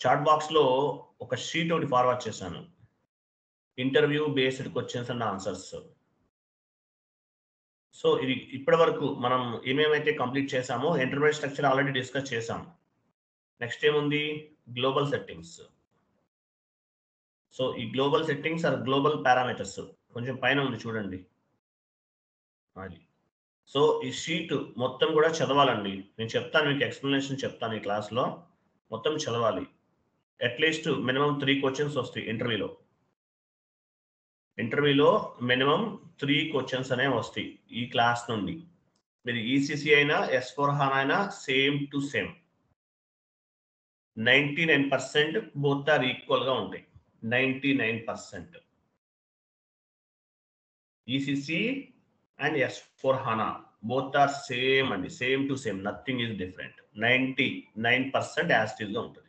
Chat బాక్స్‌లో ఒక sheet ఒకటి ఫార్వర్డ్ చేశాను. Interview based questions and answers. So, ఇది ఇప్పటి వరకు మనం ఏమేమైతే కంప్లీట్ చేశామో ఎంటర్‌ప్రైజ్ స్ట్రక్చర్ ఆల్రెడీ డిస్కస్ చేశాం. నెక్స్ట్ ఏముంది? Global settings. సో, ఈ global settings are global parameters. కొంచెం పైన ఉంది చూడండి. అది. సో, ఈ షీట్ మొత్తం కూడా చదవాలండి. నేను చెప్తాను మీకు ఎక్స్‌ప్లనేషన్ చెప్తాను ఈ క్లాస్‌లో. మొత్తం చదవాలి. అట్‌లీస్ట్ మినిమమ్ 3 క్వెషన్స్ వస్తాయి ఇంటర్వ్యూలో. ఇంటర్వ్యూలో మినిమమ్ 3 క్వెషన్స్ అనేవి వస్తాయి ఈ క్లాస్ నుండి. మీరు ఈసీసీ అయినా, ఎస్/4HANA అయినా same to same. 99% both are ఈక్వల్‌గా ఉంటాయి. 99%. ఈసీసీ అండ్ ఎస్/4HANA బోత్ ఆర్ సేమ్ అండి. Same to same. Nothing is different. 99% as it ఈస్‌గా ఉంటది.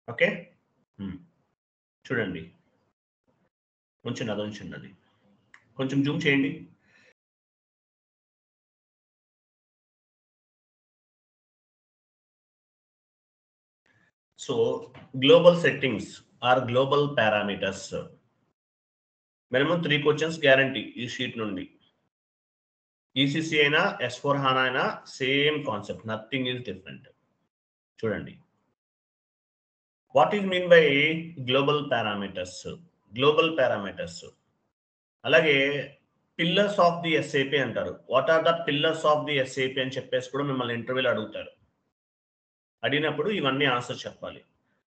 ఓకే? చూడండి. ఉంచండి అది. కొంచెం జూమ్ చేయండి. So, global settings are global parameters. Minimum 3 questions guarantee ఈ షీట్ నుండి. ఈసీసీ అయినా, ఎస్/4HANA అయినా same concept. Nothing is different. చూడండి. What is mean by global parameters? Global parameters. అలాగే పిల్లర్స్ ఆఫ్ ది ఎస్ఏపీ అంటారు. What are the pillars of the SAP అని చెప్పేసి కూడా మిమ్మల్ని ఇంటర్వ్యూలో అడుగుతారు. అడిగినప్పుడు ఇవన్నీ ఆన్సర్ చెప్పాలి.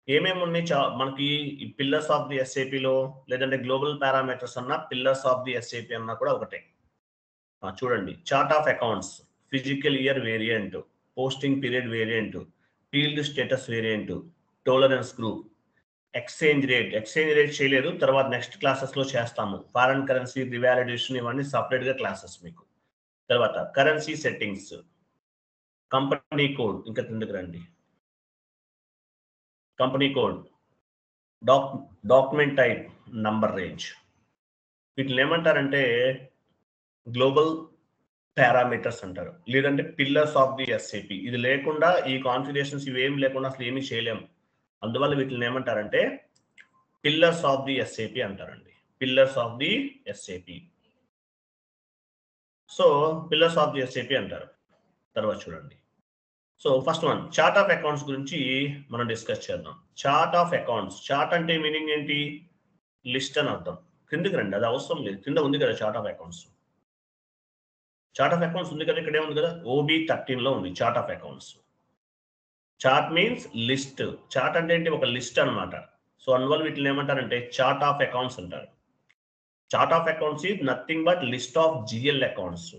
ఏమేమి ఉన్నాయి మనకి ఈ పిల్లర్స్ ఆఫ్ ది ఎస్ఏపీలో, లేదంటే గ్లోబల్ పారామీటర్స్ అన్నా, పిల్లర్స్ ఆఫ్ ది ఎస్ఏపీ అన్నా కూడా ఒకటే. చూడండి. Chart of accounts, physical year variant, posting period variant, field status variant, tolerance group, exchange rate చేయలేదు. తర్వాత నెక్స్ట్ క్లాసెస్‌లో చేస్తాము. ఫారెన్ కరెన్సీ రివాల్యుయేషన్ ఇవన్నీ సెపరేట్‌గా క్లాసెస్ మీకు. తర్వాత కరెన్సీ సెట్టింగ్స్, కంపెనీ కోడ్ ఇంకా కిందకి రండి. Company code, document type, number range. వీటిని ఏమంటారంటే గ్లోబల్ పారామీటర్స్ అంటారు. లేదంటే పిల్లర్స్ ఆఫ్ ది ఎస్ఏపీ. ఇది లేకుండా ఈ కాన్ఫిగరేషన్స్ ఇవేమి లేకుండా అసలు ఏమీ చేయలేము. అందువల్ల వీటిని ఏమంటారంటే పిల్లర్స్ ఆఫ్ ది ఎస్ఏపీ అంటారండి. Pillars of the SAP. So, pillars of the SAP అంటారు. తర్వాత చూడండి. So, first one chart of accounts గురించి మనం డిస్కస్ చేద్దాం. Chart of accounts. చార్ట్ అంటే మీనింగ్ ఏంటి? లిస్ట్ అని అర్థం. కిందకి రండి. అది అవసరం లేదు. కింద ఉంది కదా chart of accounts. Chart of accounts ఉంది కదా, ఇక్కడే ఉంది కదా. OB13లో ఉంది chart of accounts. Chart means list. Chart అంటే ఏంటి? ఒక లిస్ట్ అన్నమాట. సో, అందువల్ల వీటిని ఏమంటారంటే చార్ట్ ఆఫ్ అకౌంట్స్ అంటారు. Chart of accounts is nothing but list of GL accounts.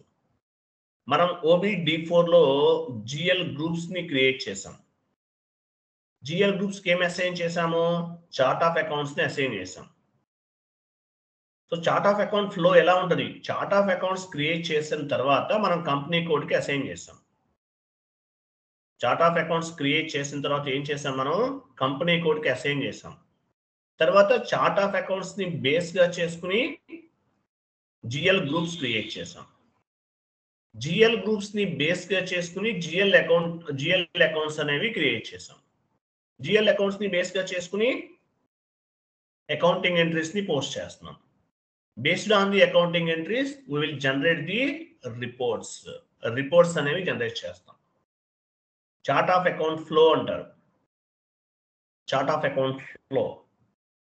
మనం OB-D4లో GL గ్రూప్స్‌ని క్రియేట్ చేసాం. GL గ్రూప్స్‌కి ఏమి అసైన్ చేసాము? చార్ట్ ఆఫ్ అకౌంట్స్‌ని అసైన్ చేసాం. So, chart of account flow ఎలా ఉంటది? చార్ట్ ఆఫ్ అకౌంట్స్ క్రియేట్ చేసిన తర్వాత మనం కంపెనీ కోడ్‌కి అసైన్ చేసాం. చార్ట్ ఆఫ్ అకౌంట్స్ క్రియేట్ చేసిన తర్వాత ఏం చేసాం మనం? కంపెనీ కోడ్‌కి అసైన్ చేసాం. తర్వాత చార్ట్ ఆఫ్ అకౌంట్స్‌ని బేస్‌గా చేసుకొని GL గ్రూప్స్ క్రియేట్ చేసాం. GL గ్రూప్స్‌ని బేస్‌గా చేసుకొని GL అకౌంట్స్ అనేవి క్రియేట్ చేసాం. GL అకౌంట్స్‌ని బేస్‌గా చేసుకొని అకౌంటింగ్ ఎంట్రీస్‌ని పోస్ట్ చేస్తున్నాం. Based on the accounting entries we will generate the reports. Reports అనేవి జనరేట్ చేస్తాం. చార్ట్ ఆఫ్ అకౌంట్ ఫ్లో అంటారు. Chart of account flow.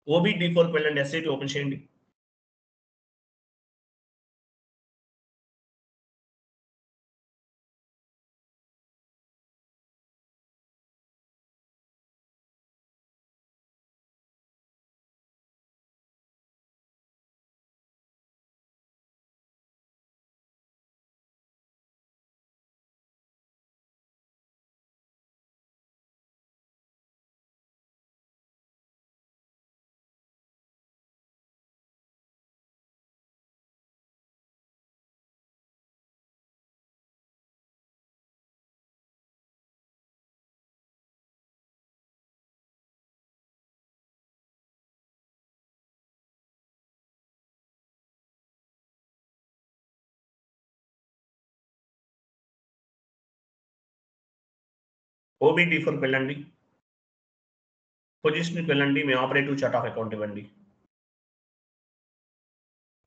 OB-D4కి వెళ్ళండి. ఎస్ఐపి ఓపెన్ చేయండి. OB-D4కి వెళ్ళండి. పొజిషన్కి వెళ్ళండి, మీ ఆపరేటివ్ చార్ట్ ఆఫ్ అకౌంట్ ఇవ్వండి.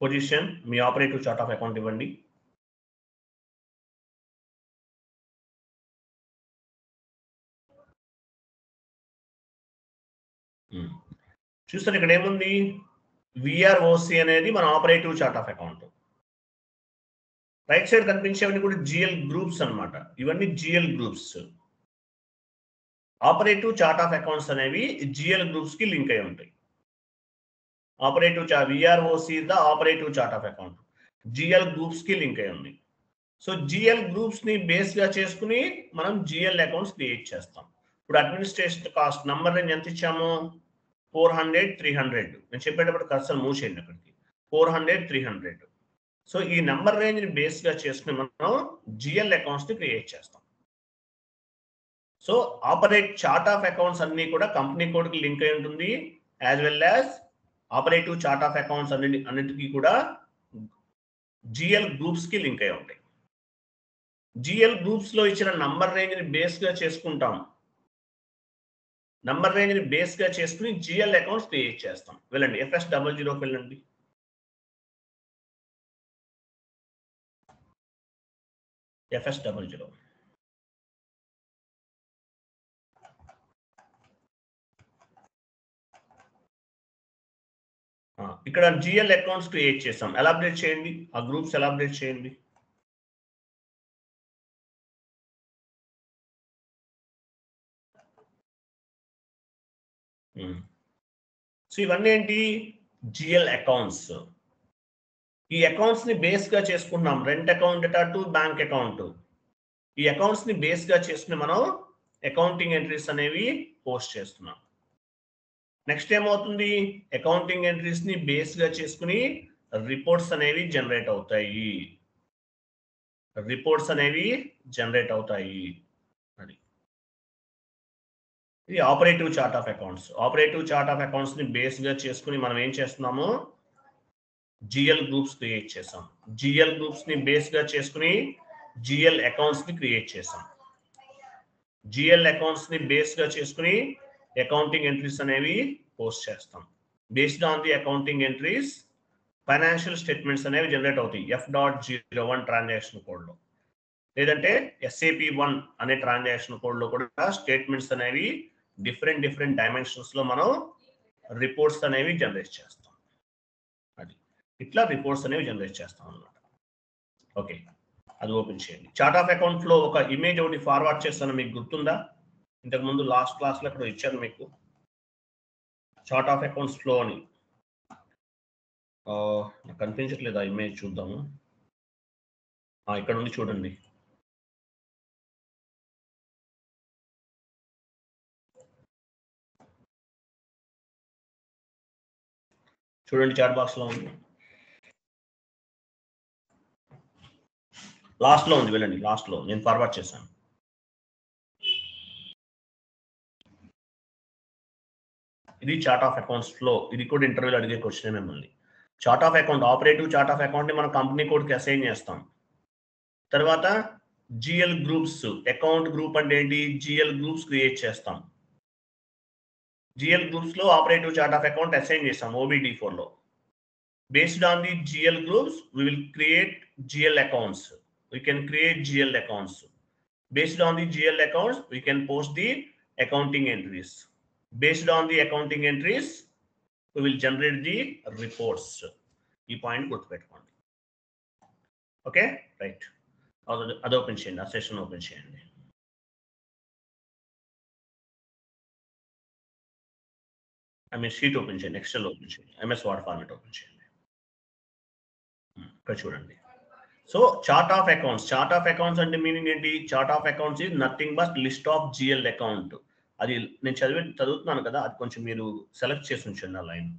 పొజిషన్, మీ ఆపరేటివ్ చార్ట్ ఆఫ్ అకౌంట్ ఇవ్వండి. చూస్తారు ఇక్కడ ఏముంది, విఆర్ఓసి అనేది మన operative chart of account. Right side కనిపించేవన్నీ కూడా జిఎల్ గ్రూప్స్ అన్నమాట. ఇవన్నీ GL groups. Operative chart of accounts అనేవి జిఎల్ గ్రూప్స్ కి లింక్ అయి ఉంటాయి. Operative VROC the operative chart of account GL groups కి లింక్ అయి ఉంది. సో జిఎల్ గ్రూప్స్ ని బేస్ గా చేసుకుని మనం జిఎల్ అకౌంట్స్ క్రియేట్ చేస్తాం. ఇప్పుడు అడ్మినిస్ట్రేషన్ కాస్ట్ నంబర్ రేంజ్ ఎంత ఇచ్చాము, 400, 300. నేను చెప్పేటప్పుడు కర్సర్ మూవ్ చేయండి అక్కడికి. 400, 300. సో ఈ నంబర్ రేంజ్ ని బేస్ గా చేసుకుని మనం జిఎల్ అకౌంట్స్ ని క్రియేట్ చేస్తాం. So operate chart of accounts అన్ని కూడా కంపెనీ కోడ్ కి లింక్ అయి ఉంటుంది, as well as operative chart of accounts అన్నిటికీ కూడా జిఎల్ గ్రూప్స్ కి లింక్ అయి ఉంటాయి. జిఎల్ గ్రూప్స్ లో ఇచ్చిన నంబర్ రేంజ్ ని బేస్ గా చేసుకుంటాం. నంబర్ రేంజ్ ని బేస్ గా చేసుకుని జిఎల్ అకౌంట్స్ క్రియేట్ చేస్తాం. వెళ్ళండి FS00కి వెళ్ళండి. FS00 ఇక్కడ జిఎల్ అకౌంట్స్ క్రియేట్ చేస్తాం. ఎలాబరేట్ చేయండి, ఆ గ్రూప్స్ ఎలాబరేట్ చేయండి. సో ఇవన్నీ ఏంటి, జిఎల్ అకౌంట్స్. ఈ అకౌంట్స్ ని బేస్ గా చేసుకున్నాం. Rent account to bank account. ఈ అకౌంట్స్ ని బేస్ గా చేసుకుని మనం అకౌంటింగ్ ఎంట్రీస్ అనేవి పోస్ట్ చేస్తున్నాం. నెక్స్ట్ ఏమవుతుంది, అకౌంటింగ్ ఎంట్రీస్ ని బేస్ గా చేసుకుని రిపోర్ట్స్ అనేవి జనరేట్ అవుతాయి. రిపోర్ట్స్ అనేవి జనరేట్ అవుతాయి. అది ఇది operative chart of accounts. Operative chart of accounts ని బేస్ గా చేసుకుని మనం ఏం చేస్తున్నాము, జిఎల్ గ్రూప్స్ క్రియేట్ చేసాం. జిఎల్ గ్రూప్స్ ని బేస్ గా చేసుకుని జిఎల్ అకౌంట్స్ ని క్రియేట్ చేసాం. జిఎల్ అకౌంట్స్ ని బేస్ గా చేసుకుని అకౌంటింగ్ ఎంట్రీస్ అనేవి పోస్ట్ చేస్తాం. Based on the accounting entries financial statements అనేవి జనరేట్ అవుతాయి. F.01 ట్రాన్సాక్షన్ కోడ్ లో, లేదంటే SAP1 అనే ట్రాన్సాక్షన్ కోడ్ లో కూడా స్టేట్మెంట్స్ అనేవి డిఫరెంట్ డైమెన్షన్స్ లో మనం రిపోర్ట్స్ అనేవి జనరేట్ చేస్తాం. అది ఇట్లా రిపోర్ట్స్ అనేవి జనరేట్ చేస్తాం అన్నమాట. ఓకే, అది ఓపెన్ చేయండి. చార్ట్ ఆఫ్ అకౌంట్ లో ఒక ఇమేజ్ ఒకటి ఫార్వర్డ్ చేస్తాను, మీకు గుర్తుందా? ఇంతకు ముందు లాస్ట్ క్లాస్ లో ఇక్కడ ఇచ్చాను మీకు చార్ట్ ఆఫ్ అకౌంట్స్ ఫ్లో అని. నాకు కనిపించట్లేదు ఆ ఇమేజ్, చూద్దాము. ఇక్కడ ఉంది చూడండి. చూడండి, చాట్ బాక్స్ లో ఉంది, లాస్ట్ లో ఉంది. వెళ్ళండి, లాస్ట్ లో నేను ఫార్వర్డ్ చేశాను. ఇది చార్ట్ ఆఫ్ అకౌంట్స్ ఫ్లో. ఇది కూడా ఇంటర్వ్యూలో అడిగే క్వశ్చన్ మిమ్మల్ని. Chart of account, operative chart of account ని మనం కంపెనీ కోడ్ కి అసైన్ చేస్తాం. తర్వాత జిఎల్ గ్రూప్స్, అకౌంట్ గ్రూప్ అంటే ఏంటి, జిఎల్ గ్రూప్స్ క్రియేట్ చేస్తాం. జిఎల్ గ్రూప్స్ లో operative chart of account assign చేస్తాం OBD4 లో. Based on the GL groups, we will create GL accounts. We can create GL accounts. Based on the GL accounts, we can post the accounting entries. Based on the accounting entries, we will generate the reports. This point గుర్తుపెట్టుకోండి. Okay, right. అది open చేయండి, ఆ session open చేయండి. Sheet open చేయండి, XL open చేయండి, MS Word format open చేయండి. ఇక్కడ చూడండి. So chart of accounts, chart of accounts అంటే మీనింగ్ ఏంటి, chart of accounts is nothing but list of GL account. అది నేను చదువుతున్నాను కదా, అది కొంచెం మీరు సెలెక్ట్ చేసి ఉంచండి ఆ line.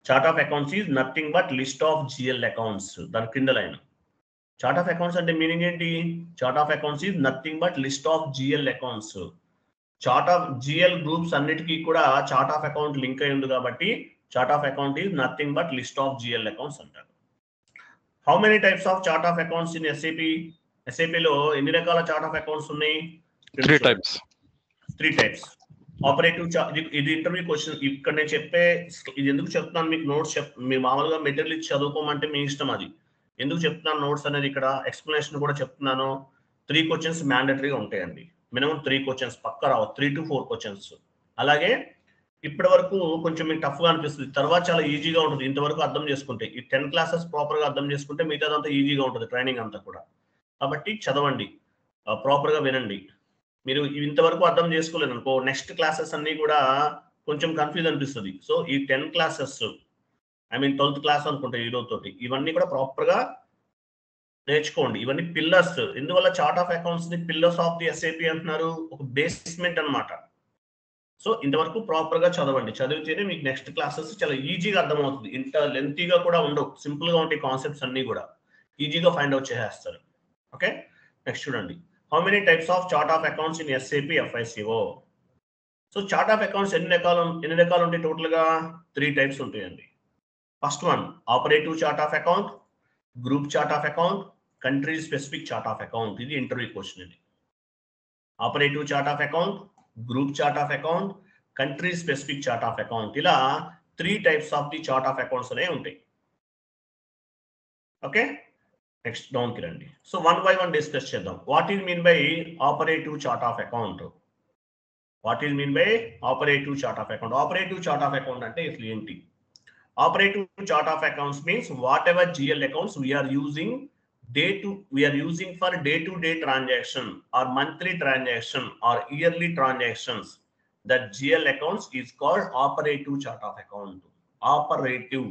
Chart of accounts is nothing but list of GL accounts, దాని కింద లైన్. చార్ట్ ఆఫ్ అకౌంట్స్ అంటే మీనింగ్ ఏంటి, chart of accounts is nothing but list of GL accounts. Chart of GL groups అన్నిటికీ కూడా chart of account link అయి ఉంది కాబట్టి chart of account is nothing but list of GL accounts అంటారు. How many types of chart of accounts in SAP? SAP లో ఎన్ని రకాల chart of accounts ఉన్నాయి? 3 types. 3 types. ఆపరేటివ్ ఇది ఇంటర్వ్యూ క్వశ్చన్. ఇక్కడ నేను చెప్పే ఇది ఎందుకు చెప్తున్నాను మీకు నోట్స్ మీరు మామూలుగా మెటీరియల్ ఇచ్చి చదువుకోమంటే మీ ఇష్టం అది. ఎందుకు చెప్తున్నాను నోట్స్ అనేది ఇక్కడ ఎక్స్ప్లెనేషన్ కూడా చెప్తున్నాను. 3 క్వశ్చన్స్ మ్యాండటరీగా ఉంటాయండి. మినిమం 3 క్వశ్చన్స్ పక్కా రావు. 3 to 4 క్వశ్చన్స్. అలాగే ఇప్పటి వరకు కొంచెం మీకు టఫ్గా అనిపిస్తుంది. తర్వాత చాలా ఈజీగా ఉంటుంది ఇంతవరకు అర్థం చేసుకుంటే. ఈ 10 క్లాసెస్ ప్రాపర్గా అర్థం చేసుకుంటే మిగతాదంతా ఈజీగా ఉంటుంది ట్రైనింగ్ అంతా కూడా. కాబట్టి చదవండి, ప్రాపర్గా వినండి. మీరు ఇంతవరకు అర్థం చేసుకోలేదు అనుకో, నెక్స్ట్ క్లాసెస్ అన్ని కూడా కొంచెం కన్ఫ్యూజ్ అనిపిస్తుంది. సో ఈ 10 classes I mean 12th class అనుకుంటే ఈరోజుతోటి ఇవన్నీ కూడా ప్రాపర్గా నేర్చుకోండి. ఇవన్నీ పిల్లర్స్. ఎందువల్ల చార్ట్ ఆఫ్ అకౌంట్స్ ని పిల్లర్స్ ఆఫ్ ది ఎస్ఏపి అంటున్నారు? ఒక బేస్మెంట్ అన్నమాట. సో ఇంతవరకు ప్రాపర్గా చదవండి. చదివితేనే మీకు నెక్స్ట్ క్లాసెస్ చాలా ఈజీగా అర్థమవుతుంది. ఇంత లెంతీగా కూడా ఉండవు. సింపుల్గా ఉంటాయి కాన్సెప్ట్స్ అన్ని కూడా. ఈజీగా ఫైండ్ అవుట్ చేసేస్తారు. ఓకే, నెక్స్ట్ చూడండి. How many types of chart of accounts in SAP FICO? So chart of accounts ఎన్ని రకాలు ఉంటాయి టోటల్గా? 3 టైప్స్ ఉంటాయండి. First one operative chart of account, group chart of account, country specific chart of account. ఇది interview question. ఇది operative chart of account, group chart of account, country specific chart of account. ఇలా 3 types of the chart of accounts అనేవి ఉంటాయి. Okay, next డౌన్కి రండి. So 1 by 1 discuss చేద్దాం. What is mean by operative chart of account? What is mean by operative chart of account? Operative chart of account అంటే అసలు ఏంటి? Operative chart of accounts means whatever GL accounts we are using for day-to-day transaction or monthly transaction or yearly transactions, that GL accounts is called operative chart of account. Operative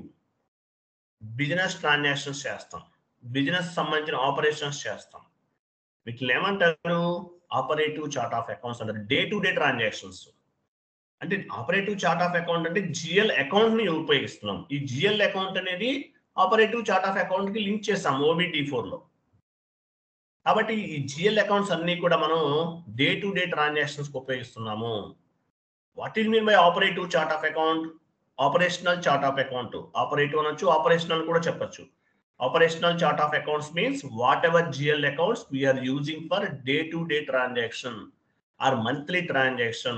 business transactions చేస్తాం, business సంబంధించిన operations చేస్తాం. వీటిని ఏమంటారు? Operative chart of accounts అంటారు. Day to day transactions అంటే operative chart of account అంటే GL account ని ఉపయోగిస్తున్నాం. ఈ GL అకౌంట్ అనేది ఆపరేటివ్ చార్ట్ ఆఫ్ అకౌంట్ కి లింక్ చేస్తాం OBT4 లో. కాబట్టి ఈ GL అకౌంట్స్ అన్ని కూడా మనం డే టు డే ట్రాన్సాక్షన్స్ కి ఉపయోగిస్తున్నాము. What is mean by operative chart of account? Operational chart of account. Operative అనొచ్చు, ఆపరేషనల్ కూడా చెప్పొచ్చు. Operational chart of accounts means whatever GL accounts we are using for day to day transaction or monthly transaction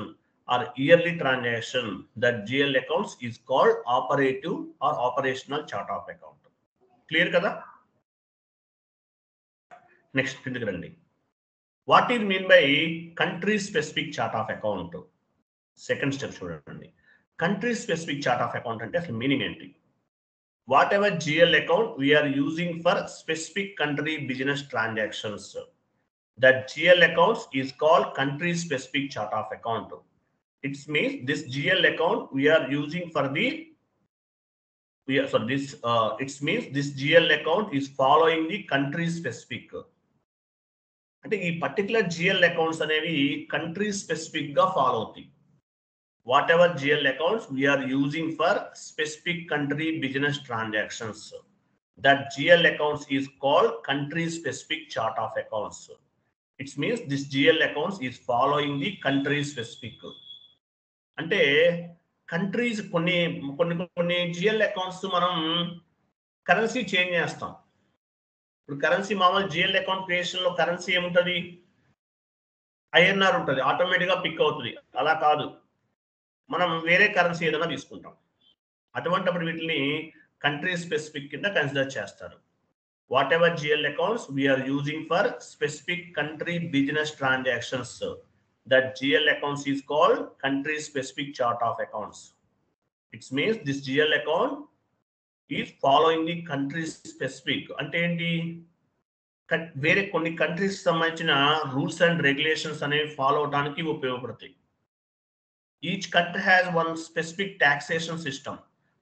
or yearly transaction, that GL accounts is called operative or operational chart of account. Clear kada? Next కిందకి రండి. What is mean by country specific chart of account? Second step చూడండి. Country specific chart of account అంటే అసలు meaning ఏంటి? Whatever GL account we are using for specific country business transactions, that GL accounts is called country specific chart of account. It means this GL account we are using for the it means this GL account is following the country specific. అంటే ఈ particular GL accounts అనేవి country specific గా follow అవుతాయి. Whatever GL accounts we are using for specific country business transactions, that GL accounts is called country specific chart of accounts. It means this GL accounts is following the country specific. అంటే countries కొన్ని GL accounts మనం currency change చేస్తాం. ఇప్పుడు currency మామూలు GL account creation లో currency ఏముంటుంది? INR ఉంటుంది, ఆటోమేటిక్గా పిక్ అవుతుంది. అలా కాదు, మనం వేరే కరెన్సీ ఏదైనా తీసుకుంటాం. అటువంటిప్పుడు వీటిని కంట్రీ స్పెసిఫిక్ కింద కన్సిడర్ చేస్తారు. Whatever GL accounts we are using for specific country business transactions, that GL accounts is called country specific chart of accounts. It's means this GL account is following the country specific. అంటే ఏంటి? వేరే కొన్ని countries సంబంధించిన rules and regulations అనేవి follow అవడానికి ఉపయోగపడతాయి. Each country has one specific taxation system.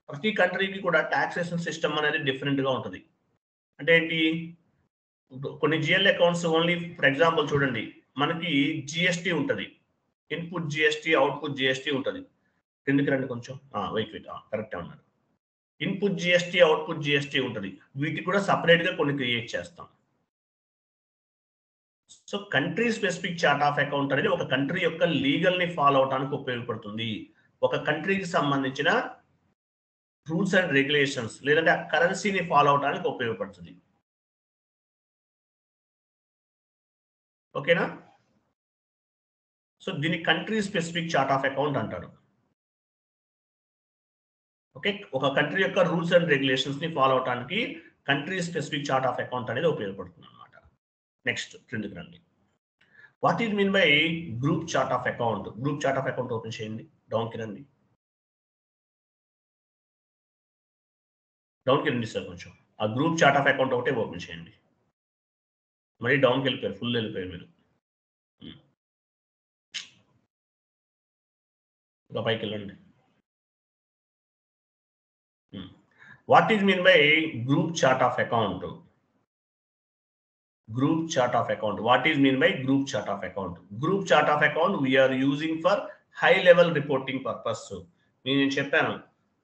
ప్రతి కంట్రీకి కూడా టాక్సేషన్ సిస్టమ్ అనేది డిఫరెంట్ గా ఉంటుంది. అంటే ఏంటి? కొన్ని GL accounts only for example చూడండి, మనకి GST ఉంటుంది, ఇన్పుట్ GST, అవుట్పుట్ GST ఉంటుంది. కిందకి రండి కొంచెం, వెయిట్ కరెక్టే ఉన్నారు. ఇన్పుట్ GST, అవుట్పుట్ GST ఉంటుంది. వీటికి కూడా సపరేట్ గా కొన్ని క్రియేట్ చేస్తాం. So country specific chart of account అనేది ఒక కంట్రీ యొక్క లీగల్ ని ఫాలో అవడానికి ఉపయోగపడుతుంది. ఒక కంట్రీకి సంబంధించిన రూల్స్ అండ్ రెగ్యులేషన్స్ లేదంటే ఆ కరెన్సీని ఫాలో అవడానికి ఉపయోగపడుతుంది. ఓకేనా? సో దీన్ని country specific chart of account అంటారు. ఓకే, ఒక కంట్రీ యొక్క రూల్స్ అండ్ రెగ్యులేషన్స్ ని ఫాలో అవడానికి country specific chart of account అనేది ఉపయోగపడుతుంది అనమాట. నెక్స్ట్ క్రిందికి రండి. What is mean by group chart of account? Group chart of account open చేయండి, డౌన్కి రండి, డౌన్కి రండి సార్ కొంచెం. ఆ గ్రూప్ చార్ట్ ఆఫ్ అకౌంట్ ఒకటే ఓపెన్ చేయండి. మరి డౌన్కి వెళ్ళిపోయారు, ఫుల్ వెళ్ళిపోయారు మీరు. ఇంకా పైకి వెళ్ళండి. What is mean by group chart of account? Group chart of account. What is mean by group chart of account? Group chart of account we are using for high level reporting purpose. నేను చెప్పాను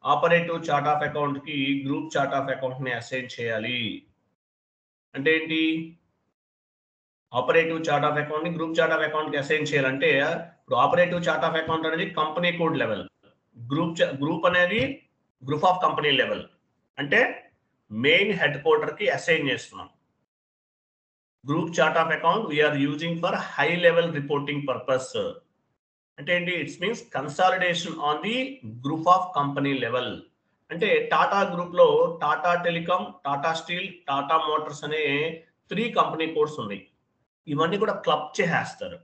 operative chart of account కి group chart of account ని assign చేయాలి అంటే ఏంటి? Operative chart of account ని group chart of account కి assign చేయాలంటే ఇప్పుడు ఆపరేటివ్ చార్ట్ ఆఫ్ అకౌంట్ అనేది కంపెనీ కోడ్ లెవెల్, గ్రూప్ అనేది గ్రూప్ ఆఫ్ కంపెనీ లెవెల్, అంటే మెయిన్ హెడ్ క్వార్టర్ కి అసైన్ చేస్తున్నాం. Group chart of account we are using for high level reporting purpose. అంటే ఏంటి? It's means consolidation on the group of company level. అంటే Tata group లో Tata telecom, Tata steel, Tata Motors అనే 3 company codes ఉన్నాయి. ఇవన్నీ కూడా క్లబ్ చేసేస్తారు.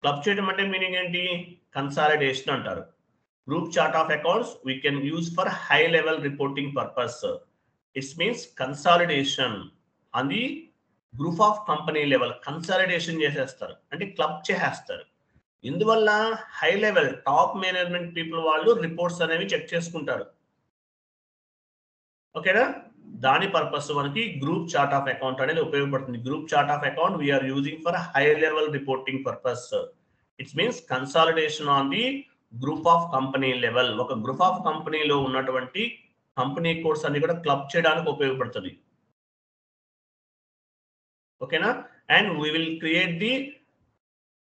క్లబ్ చేయడం అంటే మీనింగ్ ఏంటి? కన్సాలిడేషన్ అంటారు. Group chart of accounts we can use for high level reporting purpose. It's means consolidation on the group of company level. Consolidation చేసేస్తారు అంటే క్లబ్ చేసేస్తారు. ఇందువల్ల high level top management people వాళ్ళు reports అనేవి check చేసుకుంటారు. ఓకేనా? దాని పర్పస్ మనకి గ్రూప్ చార్ట్ ఆఫ్ అకౌంట్ అనేది ఉపయోగపడుతుంది. Group chart of account we are using for high level reporting purpose. It's means consolidation on the group of company level. ఒక group of కంపెనీలో ఉన్నటువంటి కంపెనీ కోడ్స్ అన్ని కూడా క్లబ్ చేయడానికి ఉపయోగపడుతుంది. ఓకేనా? And we will create the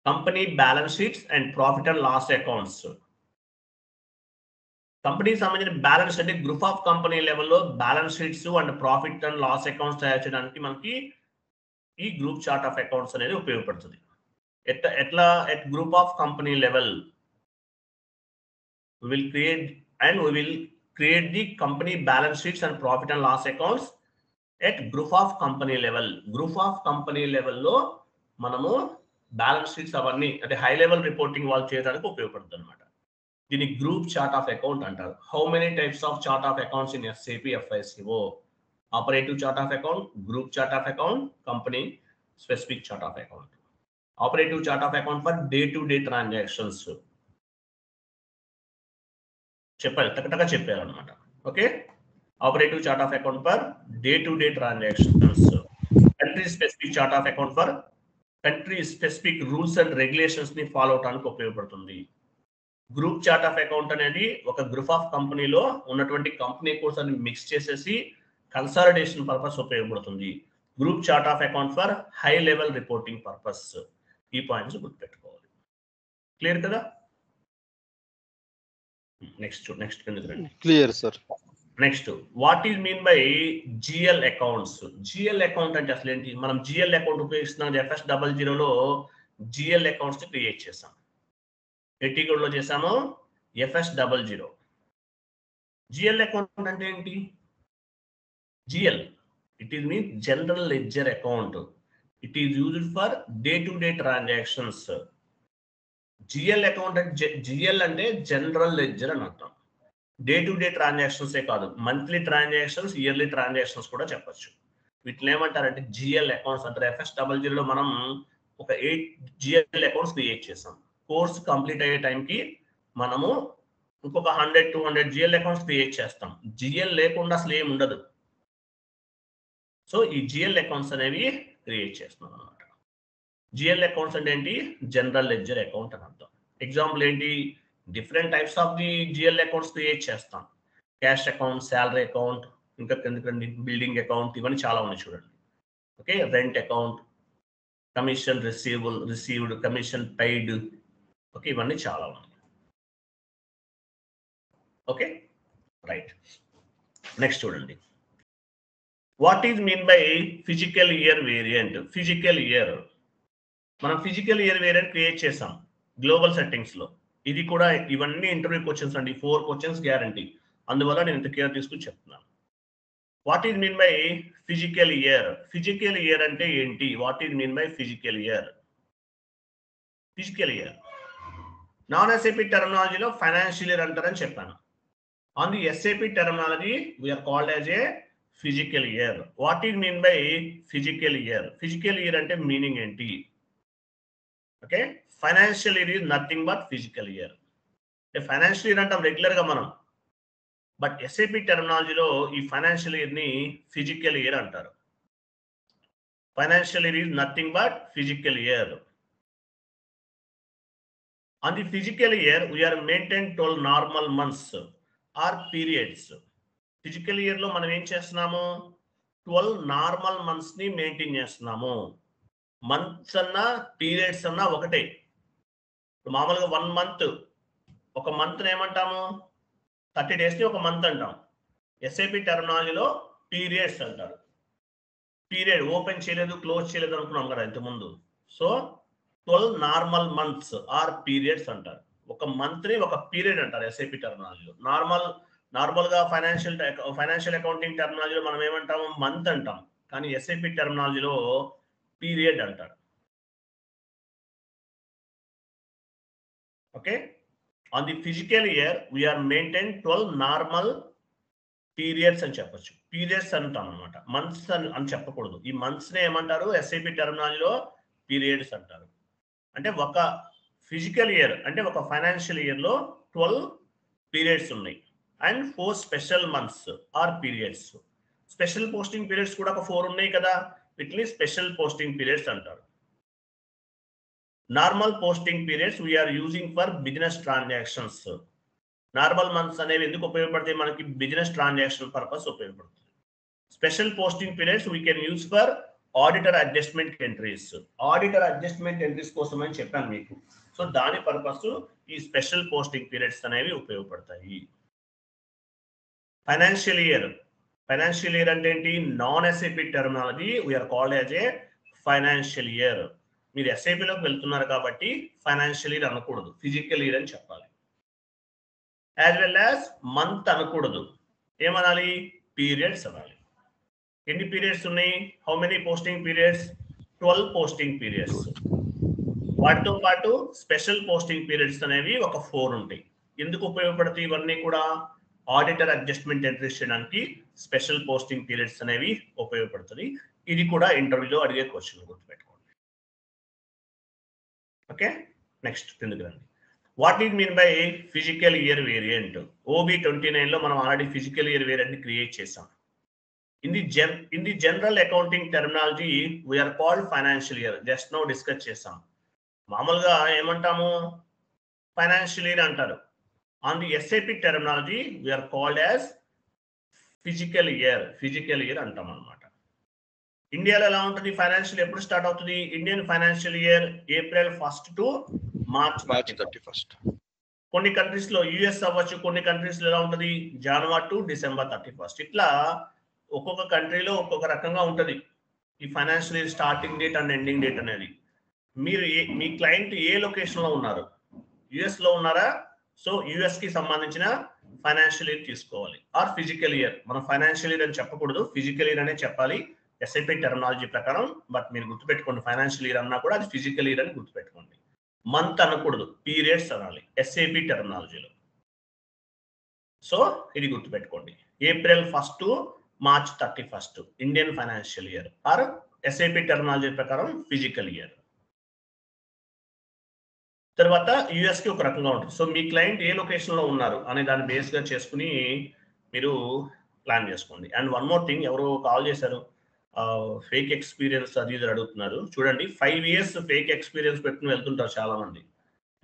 company balance sheets and profit and loss accounts. కంపెనీకి సంబంధించిన బ్యాలెన్స్ అంటే గ్రూప్ ఆఫ్ కంపెనీ లెవెల్లో balance sheets and profit and loss accounts తయారు చేయడానికి మనకి ఈ గ్రూప్ చార్ట్ ఆఫ్ అకౌంట్స్ అనేది ఉపయోగపడుతుంది. ఎట్లా at group of company level we will create the company balance sheets and profit and loss accounts at group of company level. Group of company level లో మనము balance sheets అవన్నీ అంటే high level reporting వాళ్ళు చేయడానికి ఉపయోగపడుతుంది అనమాట. దీన్ని group chart of account అంటారు. How many types of chart of accounts in SAP FICO? Operative chart of account, group chart of account, company specific chart of account. Operative chart of account for day to day transactions చెప్పారు, టకటక చెప్పారు అనమాట. Okay, operative chart of account for day to day transactions. Country specific chart of account for country specific rules and regulations ని follow అవడానికి ఉపయోగపడుతుంది. Group chart of account అనేది ఒక group of కంపెనీలో ఉన్నటువంటి కంపెనీ కోడ్స్ అన్ని మిక్స్ చేసేసి consolidation purpose ఉపయోగపడుతుంది. Group chart of account for high level reporting purpose. ఈ పాయింట్స్ గుర్తుపెట్టుకోవాలి. క్లియర్ కదా? Next clear sir. Next what is mean by GL accounts? GL account అంటే అసలు ఏంటి? మనం GL అకౌంట్ ఉపయోగిస్తున్నాం. FS00లో GL అకౌంట్స్ క్రియేట్ చేసాం. ఎట్టిగోడ్లో చేసాము FS00. GL అకౌంట్ అంటే ఏంటి? GL it is mean general ledger account. It is used for day to day transactions. GL account అంటే GL అంటే జనరల్ లెడ్జర్ అని అర్థం. డే టు డే ట్రాన్సాక్షన్సే కాదు, మంత్లీ ట్రాన్సాక్షన్స్, ఇయర్లీ ట్రాన్సాక్షన్స్ కూడా చెప్పచ్చు. వీటిని ఏమంటారంటే GL అకౌంట్స్ అంటారు. FS00లో మనం ఒక 8 GL అకౌంట్స్ క్రియేట్ చేసాం. కోర్స్ కంప్లీట్ అయ్యే టైంకి మనము ఇంకొక 100-200 GL అకౌంట్స్ క్రియేట్ చేస్తాం. GL లేకుండా అసలు ఏమి ఉండదు. సో ఈ GL అకౌంట్స్ అనేవి క్రియేట్ చేస్తున్నాం అనమాట. GL అకౌంట్స్ అంటే ఏంటి? జనరల్ లెడ్జర్ అకౌంట్ అని అర్థం. ఎగ్జాంపుల్ ఏంటి? Different types of the GL accounts create చేస్తాం. క్యాష్ అకౌంట్, శాలరీ అకౌంట్, ఇంకా ఎందుకండి బిల్డింగ్ అకౌంట్, ఇవన్నీ చాలా ఉన్నాయి చూడండి. Okay, rent account, commission received, commission paid. Okay, ఇవన్నీ చాలా ఉన్నాయి. Okay, right. నెక్స్ట్ చూడండి. What is mean by physical year variant? Physical year మనం ఫిజికల్ ఇయర్ వేరియంట్ క్రియేట్ చేసాం. గ్లోబల్ సెట్టింగ్స్ లో. ఇది కూడా ఇవన్నీ ఇంటర్వ్యూ క్వశ్చన్స్ అండి, 4 క్వశ్చన్స్ గ్యారంటీ. అందువల్ల నేను ఇంత కేర్ తీసుకుని చెప్తున్నాను. What is mean by physical year? Physical year అంటే ఏంటి? What is mean by physical year? Physical year non SAP టెర్మినాలజీలో ఫైనాన్షియల్ ఇయర్ అంటారని చెప్పాను. On the SAP terminology we are called as a physical year. What is mean by physical year? Physical year అంటే meaning ఏంటి? Okay, financial year is nothing but physical year. Financial year అంటాం regular గా మనం, but SAP టెర్మినాలజీలో ఈ financial year ని physical year అంటారు. Financial year is nothing but physical year. On the physical year, we are maintained 12 normal months or periods. Physical year లో మనం ఏం చేస్తున్నాము? 12 నార్మల్ మంత్స్ ని మెయింటైన్ చేస్తున్నాము. మంత్స్ అన్నా పీరియడ్స్ అన్నా ఒకటే. మామూలుగా 1 మంత్, ఒక మంత్ ఏమంటాము? 30 days ని ఒక మంత్ అంటాం. ఎస్ఏపి టెర్మినాలజీలో పీరియడ్స్ అంటారు. పీరియడ్ ఓపెన్ చేయలేదు, క్లోజ్ చేయలేదు అనుకున్నాం కదా ఇంతకుముందు. So 12 normal months or periods అంటారు. ఒక మంత్ ని ఒక పీరియడ్ అంటారు ఎస్ఏపి టెర్మినాలజీలో. నార్మల్ గా ఫైనాన్షియల్ అకౌంటింగ్ టెర్మినాలజీలో మనం ఏమంటాము? మంత్ అంటాం. కానీ ఎస్ఏపి టెర్మినాలజీలో పీరియడ్ అంటారు. Okay, on the physical year we are maintain 12 normal periods అని చెప్పొచ్చు. పీరియడ్స్ అంటాం అనమాట, మంత్స్ అని చెప్పకూడదు. ఈ మంత్స్ నే ఏమంటారు? ఎస్ఏపి టెర్మినాలజీలో పీరియడ్స్ అంటారు. అంటే ఒక ఫిజికల్ ఇయర్ అంటే ఒక ఫైనాన్షియల్ ఇయర్ లో 12 పీరియడ్స్ ఉన్నాయి and 4 special months or periods. Special posting periods కూడా ఒక 4 ఉన్నాయి కదా, వీటిని స్పెషల్ పోస్టింగ్ పీరియడ్స్ అంటారు. Normal posting periods we are using for business transactions. Normal months అనేవి ఎందుకు ఉపయోగపడతాయి? మనకి బిజినెస్ ట్రాన్సాక్షన్ పర్పస్ ఉపయోగపడుతుంది. Special posting periods we can use for auditor adjustment entries. Auditor adjustment entries కోసం అని చెప్పాను మీకు. సో దాని పర్పస్ ఈ స్పెషల్ పోస్టింగ్ పీరియడ్స్ అనేవి ఉపయోగపడతాయి. ఫైనాన్షియల్ ఇయర్ అంటే ఏంటి? Non SAP terminology we are called as a financial year. మీరు ఎస్ఏపిలోకి వెళ్తున్నారు కాబట్టి ఫైనాన్షియల్ ఇయర్ అనకూడదు, ఫిజికల్ ఇయర్ అని చెప్పాలి. యాజ్ వెల్ యాజ్ మంత్ అనకూడదు, ఏమనాలి? పీరియడ్స్ అనాలి. ఎన్ని పీరియడ్స్ ఉన్నాయి? How many posting periods? 12 posting periods. వాటితో పాటు స్పెషల్ పోస్టింగ్ పీరియడ్స్ అనేవి ఒక 4 ఉంటాయి. ఎందుకు ఉపయోగపడతాయి ఇవన్నీ కూడా? ఆడిటర్ అడ్జస్ట్మెంట్ ఎంట్రీస్ చేయడానికి స్పెషల్ పోస్టింగ్ పీరియడ్స్ అనేవి ఉపయోగపడుతుంది. ఇది కూడా ఇంటర్వ్యూలో అడిగే క్వశ్చన్, గుర్తుపెట్టుకోండి. ఓకే, నెక్స్ట్ కిందకి రండి. What is mean by physical year variant? OB 29 లో మనం already physical year variant create చేసాం. In the general accounting terminology, we are called financial year. Just now discuss చేసాం. మామూలుగా ఏమంటాము? ఫైనాన్షియల్ ఇయర్ అంటారు. On the SAP terminology, we are called as physical year. Physical year అంటాం అనమాట. ఇండియాలో ఎలా ఉంటుంది ఫైనాన్షియల్? ఎప్పుడు స్టార్ట్ అవుతుంది Indian financial year? April 1st to March 31st. కొన్ని కంట్రీస్ లో యుఎస్ అవ్వచ్చు, కొన్ని కంట్రీస్ లో ఎలా ఉంటుంది? January to December 31st. ఇట్లా ఒక్కొక్క కంట్రీలో ఒక్కొక్క రకంగా ఉంటుంది ఈ financial year starting date and ending date అనేది. మీరు మీ క్లయింట్ ఏ లొకేషన్ లో ఉన్నారు? యుఎస్ లో ఉన్నారా? సో యుఎస్ కి సంబంధించిన ఫైనాన్షియల్ ఇయర్ తీసుకోవాలి. ఆర్ ఫిజికల్ ఇయర్, మనం ఫైనాన్షియల్ ఇయర్ అని చెప్పకూడదు, ఫిజికల్ ఇయర్ అనే చెప్పాలి ఎస్ఐపి టెర్మినాలజీ ప్రకారం. బట్ మీరు గుర్తుపెట్టుకోండి, ఫైనాన్షియల్ ఇయర్ అన్నా కూడా అది ఫిజికల్ ఇయర్ అని గుర్తుపెట్టుకోండి. మంత్ అనకూడదు, పీరియడ్స్ అనాలి ఎస్ఐపి టెర్మినాలజీలో. సో ఇది గుర్తుపెట్టుకోండి. April 1st to March 31st Indian financial year are SIP terminology ప్రకారం ఫిజికల్ ఇయర్. తర్వాత యుఎస్ కి ఒక రకంగా ఉంటుంది. సో మీ క్లయింట్ ఏ లొకేషన్ లో ఉన్నారు అనే దాన్ని బేస్ గా చేసుకుని మీరు ప్లాన్ చేసుకోండి. అండ్ వన్ మోర్ థింగ్, ఎవరో కాల్ చేశారు, ఫేక్ ఎక్స్పీరియన్స్ అది ఇది అడుగుతున్నారు. చూడండి, 5 years ఫేక్ ఎక్స్పీరియన్స్ పెట్టుకుని వెళ్తుంటారు చాలా మంది.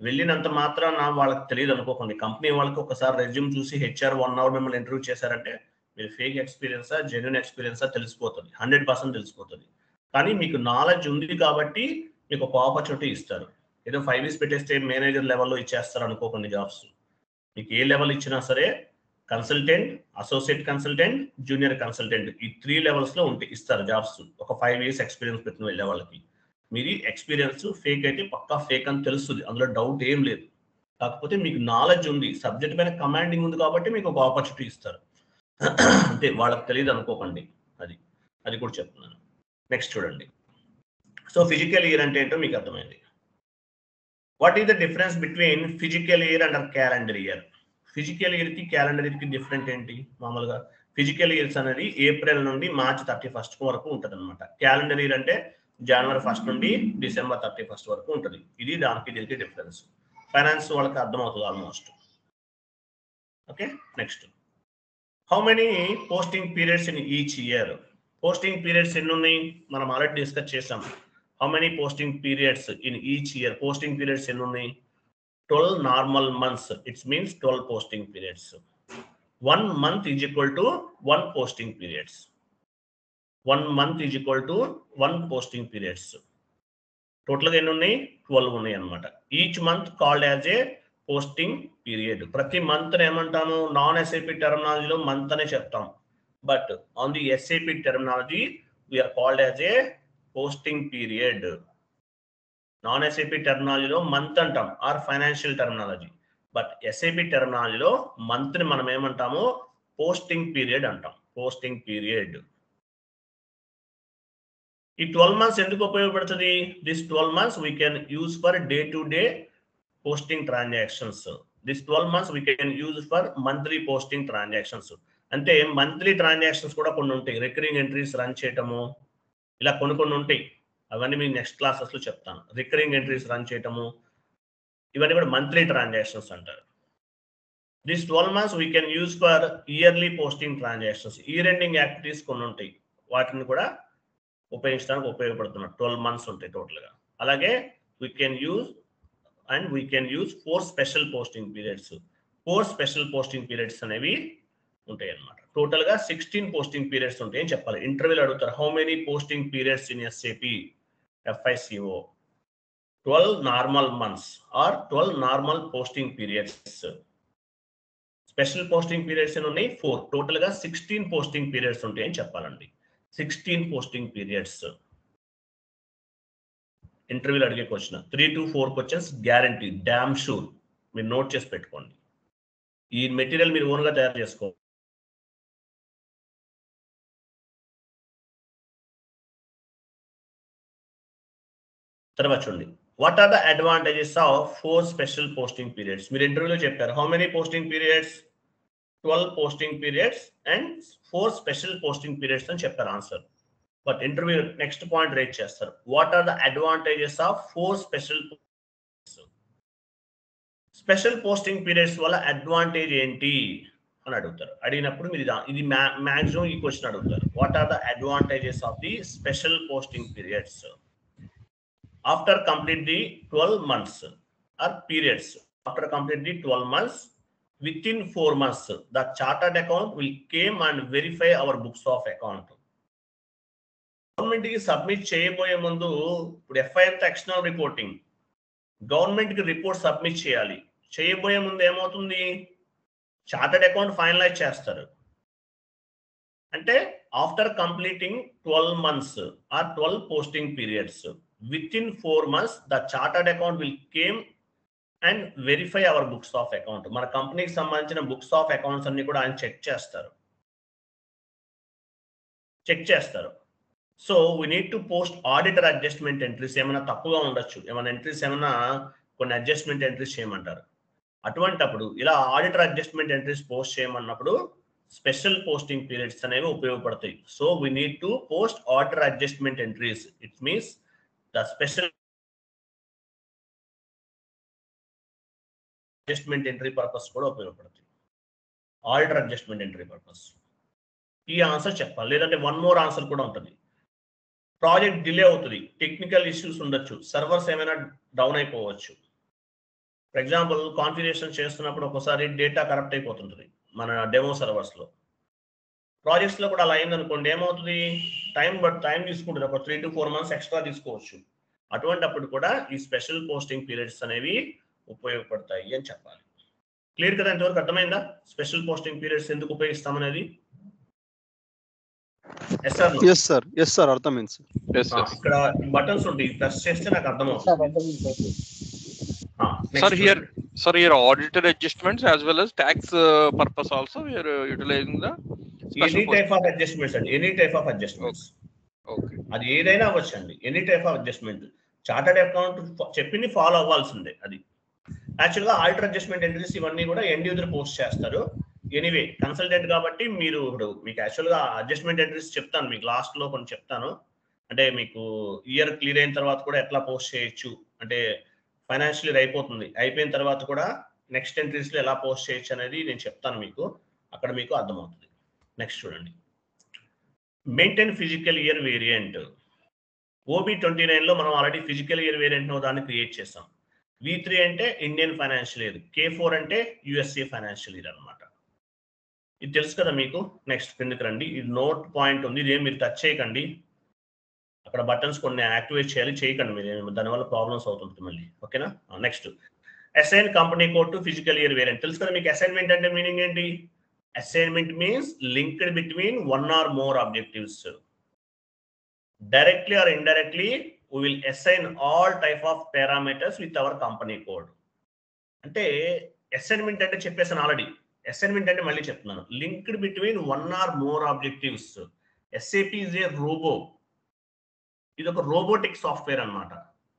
వెళ్ళినంత మాత్రాన వాళ్ళకి తెలియదు అనుకోకండి. కంపెనీ వాళ్ళకి ఒకసారి రెజ్యూమ్ చూసి HR 1 hour మిమ్మల్ని ఇంటర్వ్యూ చేశారంటే మీరు ఫేక్ ఎక్స్పీరియన్సా జెన్యున్ ఎక్స్పీరియన్సా తెలిసిపోతుంది, 100% తెలిసిపోతుంది. కానీ మీకు నాలెడ్జ్ ఉంది కాబట్టి మీకు ఒక ఆపర్చునిటీ ఇస్తారు. ఏదో 5 years పెట్టేస్తే మేనేజర్ లెవెల్లో ఇచ్చేస్తారు అనుకోకండి జాబ్స్. మీకు ఏ లెవెల్ ఇచ్చినా సరే consultant, associate consultant, junior consultant, ఈ 3 levels లో ఇస్తారు జాబ్స్ ఒక 5 years ఎక్స్పీరియన్స్ పెట్టిన వెళ్ళే వాళ్ళకి. మీది ఎక్స్పీరియన్స్ ఫేక్ అయితే పక్కా ఫేక్ అని తెలుస్తుంది, అందులో డౌట్ ఏం లేదు. కాకపోతే మీకు నాలెడ్జ్ ఉంది, సబ్జెక్ట్ పైన కమాండింగ్ ఉంది కాబట్టి మీకు ఒక ఆపర్చునిటీ ఇస్తారు. అంటే వాళ్ళకి తెలియదు అనుకోకండి, అది అది కూడా చెప్తున్నాను. నెక్స్ట్ చూడండి. సో ఫిజికల్ ఇయర్ అంటే ఏంటో మీకు అర్థమైంది. What is the difference between physical year and calendar year? Physical year కి క్యాలెండర్ ఇయర్ కి డిఫరెంట్ ఏంటి? మామూలుగా ఫిజికల్ ఇయర్స్ అనేది ఏప్రిల్ నుండి మార్చ్ 31 వరకు ఉంటుంది అనమాట. క్యాలెండర్ ఇయర్ అంటే జనవరి 1 నుండి డిసెంబర్ 31 వరకు ఉంటుంది. ఇది దానికి దీనికి డిఫరెన్స్. ఫైనాన్స్ వాళ్ళకి అర్థమవుతుంది almost. Okay, next. How many posting periods in each year? Posting periods ఎన్ని ఉన్నాయి మనం ఆల్రెడీ డిస్కస్ చేసాం. How many posting periods in each year? Posting periods ఎన్ని ఉన్నాయి? 12 normal months. It means 12 posting periods. 1 month is equal to 1 posting periods. 1 month is equal to 1 posting periods. Total ఎన్ని ఉన్నాయి? 12 ఉన్నాయి అన్నమాట. Each month called as a posting period. ప్రతి month ఏమంటాము? Non SAP టెర్మినాలజీలో month అనే చెప్తాం, but on the SAP terminology we are called as a posting period. Non SAP టెర్మినాలజీలో మంత్ అంటాం, or financial terminology. But SAP టెర్మినాలజీలో మంత్ ని మనం ఏమంటాము? పోస్టింగ్ పీరియడ్ అంటాం. Posting period. ఈ 12 మంత్స్ ఎందుకు ఉపయోగపడుతుంది? This 12 months we can use for day to day posting transactions. This 12 months we can use for monthly posting transactions. అంటే monthly transactions కూడా కొన్ని ఉంటాయి, రికరింగ్ ఎంట్రీస్ రన్ చేయటము, ఇలా కొన్ని ఉంటాయి. అవన్నీ మీకు నెక్స్ట్ క్లాసెస్లో చెప్తాను. రికరింగ్ ఎంట్రీస్ రన్ చేయటము, ఇవన్నీ కూడా మంత్లీ ట్రాన్సాక్షన్స్ అంటారు. This 12 months we can use for yearly posting transactions. Year ending activities కొన్ని ఉంటాయి, వాటిని కూడా ఉపయోగించడానికి ఉపయోగపడుతున్నారు. 12 మంత్స్ ఉంటాయి టోటల్గా. అలాగే we can use 4 special posting periods. 4 special posting periods అనేవి ఉంటాయి అన్నమాట. టోటల్ గా 16 పోస్టింగ్ పీరియడ్స్ ఉంటాయని చెప్పాలి. ఇంటర్వ్యూలో అడుగుతారు, how many posting periods in SAP FICO? 12 normal months are 12 normal posting periods. Special posting periods అని ఉన్నాయి 4. టోటల్ గా 16 పోస్టింగ్ పీరియడ్స్ ఉంటాయని చెప్పాలండి. 16 పోస్టింగ్ పీరియడ్స్. ఇంటర్వ్యూలో అడిగే question 3 to 4 questions guarantee, damn sure. మీరు నోట్ చేసి పెట్టుకోండి. ఈ మెటీరియల్ మీరు ఓన్గా తయారు చేసుకోవాలి. తర్వాత చూడండి, what are the advantages of 4 special posting periods? మీరు ఇంటర్వ్యూలో చెప్పారు, how many posting periods? 12 posting periods and 4 special posting periods అని చెప్పారు answer. But interview next point rate చేస్తారు, what are the advantages of 4 special posting periods వల్ల advantage ఏంటి అని అడుగుతారు. అడిగినప్పుడు మీరు ఇది మ్యాక్సిమం ఈ క్వశ్చన్ అడుగుతారు, what are the advantages of the special posting periods? After complete the 12 months or periods, after complete the 12 months, within 4 months, the chartered account will came and verify our books of account. Government కి submit చేయబోయే ముందు, ఇప్పుడు FI అంతా external reporting, government కి report submit చేయాలి. చేయబోయే ముందు ఏమవుతుంది? చార్టర్డ్ అకౌంట్ ఫైనలైజ్ చేస్తారు. అంటే after completing 12 months or 12 posting periods, within 4 months the chartered account will came and verify our books of account. మన కంపెనీకి సంబంధించిన బుక్స్ ఆఫ్ అకౌంట్స్ అన్ని కూడా ఆయన చెక్ చేస్తారు. So we need to post auditor adjustment entries. ఏమైనా తప్పుగా ఉండొచ్చు, ఏమైనా ఎంట్రీస్ ఏమైనా కొన్ని అడ్జస్ట్మెంట్ ఎంట్రీస్ చేయమంటారు. అటువంటప్పుడు ఇలా ఆడిటర్ అడ్జస్ట్మెంట్ ఎంట్రీస్ పోస్ట్ చేయమన్నప్పుడు స్పెషల్ పోస్టింగ్ పీరియడ్స్ అనేవి ఉపయోగపడతాయి. So we need to post auditor adjustment entries. It means the special adjustment entry purpose కూడా ఉపయోగపడుతుంది. Auditor adjustment entry purpose. ఈ ఆన్సర్ చెప్పాలి, లేదంటే వన్ మోర్ ఆన్సర్ కూడా ఉంటుంది. ప్రాజెక్ట్ డిలే అవుతుంది, టెక్నికల్ ఇష్యూస్ ఉండొచ్చు, సర్వర్స్ ఏమైనా డౌన్ అయిపోవచ్చు. ఫర్ ఎగ్జాంపుల్ కాన్ఫిగరేషన్ చేస్తున్నప్పుడు ఒకసారి డేటా కరప్ట్ అయిపోతుంటుంది మన డెమో సర్వర్స్ లో. ప్రాజెక్ట్స్ లో కూడా అలా అయిందనుకోండి, ఏమవుతుంది? టైం తీసుకుంటుంది, ఒక 3 to 4 months ఎక్స్ట్రా తీసుకోవచ్చు. అటువంటిప్పుడు కూడా ఈ స్పెషల్ పోస్టింగ్ పీరియడ్స్ అనేవి ఉపయోగపడతాయి అని చెప్పాలి. క్లియర్ కదా? ఇంతవరకు అర్థమైందా స్పెషల్ పోస్టింగ్ పీరియడ్స్ ఎందుకు ఉపయోగిస్తామనేది? ఎస్ సార్ అర్థమైంది సార్. ఇక్కడ బటన్స్ ఉంటాయి, ప్రెస్ చేస్తే నాకు అర్థమవుతుంది. Sir, here auditor adjustments as well as tax purpose also we are utilizing the any type of adjustments and any type of adjustments. Okay. అది ఏదైనా అవ్వచ్చు అండి, any type of adjustment. Chartered account చెప్పింది follow అవ్వాల్సిందే. అది యాక్చువల్గా alter adjustment entries ఇవన్నీ కూడా ఎండ్ యూజర్ పోస్ట్ చేస్తారు. ఎనీవే కన్సల్టెంట్ కాబట్టి మీరు ఇప్పుడు మీకు యాక్చువల్గా అడ్జస్ట్మెంట్ ఎంట్రీస్ చెప్తాను, మీకు లాస్ట్లో కొన్ని చెప్తాను. అంటే మీకు ఇయర్ క్లియర్ అయిన తర్వాత కూడా ఎట్లా పోస్ట్ చేయొచ్చు, అంటే ఫైనాన్షియల్ ఇయర్ అయిపోయిన తర్వాత కూడా నెక్స్ట్ ఎంట్రీస్లో ఎలా పోస్ట్ చేయొచ్చు అనేది నేను చెప్తాను మీకు, అక్కడ మీకు అర్థమవుతుంది. నెక్స్ట్ చూడండి, మెయింటైన్ ఫిజికల్ ఇయర్ వేరియంట్. OB29లో మనం ఆల్రెడీ ఫిజికల్ ఇయర్ వేరియంట్ దాన్ని క్రియేట్ చేస్తాం. V3 అంటే ఇండియన్ ఫైనాన్షియల్ ఇయర్, K4 అంటే USA ఫైనాన్షియల్ ఇయర్ అనమాట. ఇది తెలుసు కదా మీకు. నెక్స్ట్ కిందకి రండి, ఇది నోట్ పాయింట్ ఉంది, ఇదేం మీరు టచ్ చేయకండి. అక్కడ బటన్స్ కొన్ని యాక్టివేట్ చేయకండి మీరు, దానివల్ల ప్రాబ్లమ్స్ అవుతుంది మళ్ళీ. ఓకేనా? Next assign company code to physical year variant. తెలుసు కదా మీకు అసైన్మెంట్ అంటే మీనింగ్ ఏంటి? Assignment means linked between one or more objectives. Directly or indirectly, we will assign all type of parameters with our company code. అంటే assignment అంటే చెప్పేసాను already. Assignment అంటే మళ్ళీ చెప్తున్నాను, linked between one or more objectives. SAP is a robot. ఇది ఒక robotic software అన్నమాట.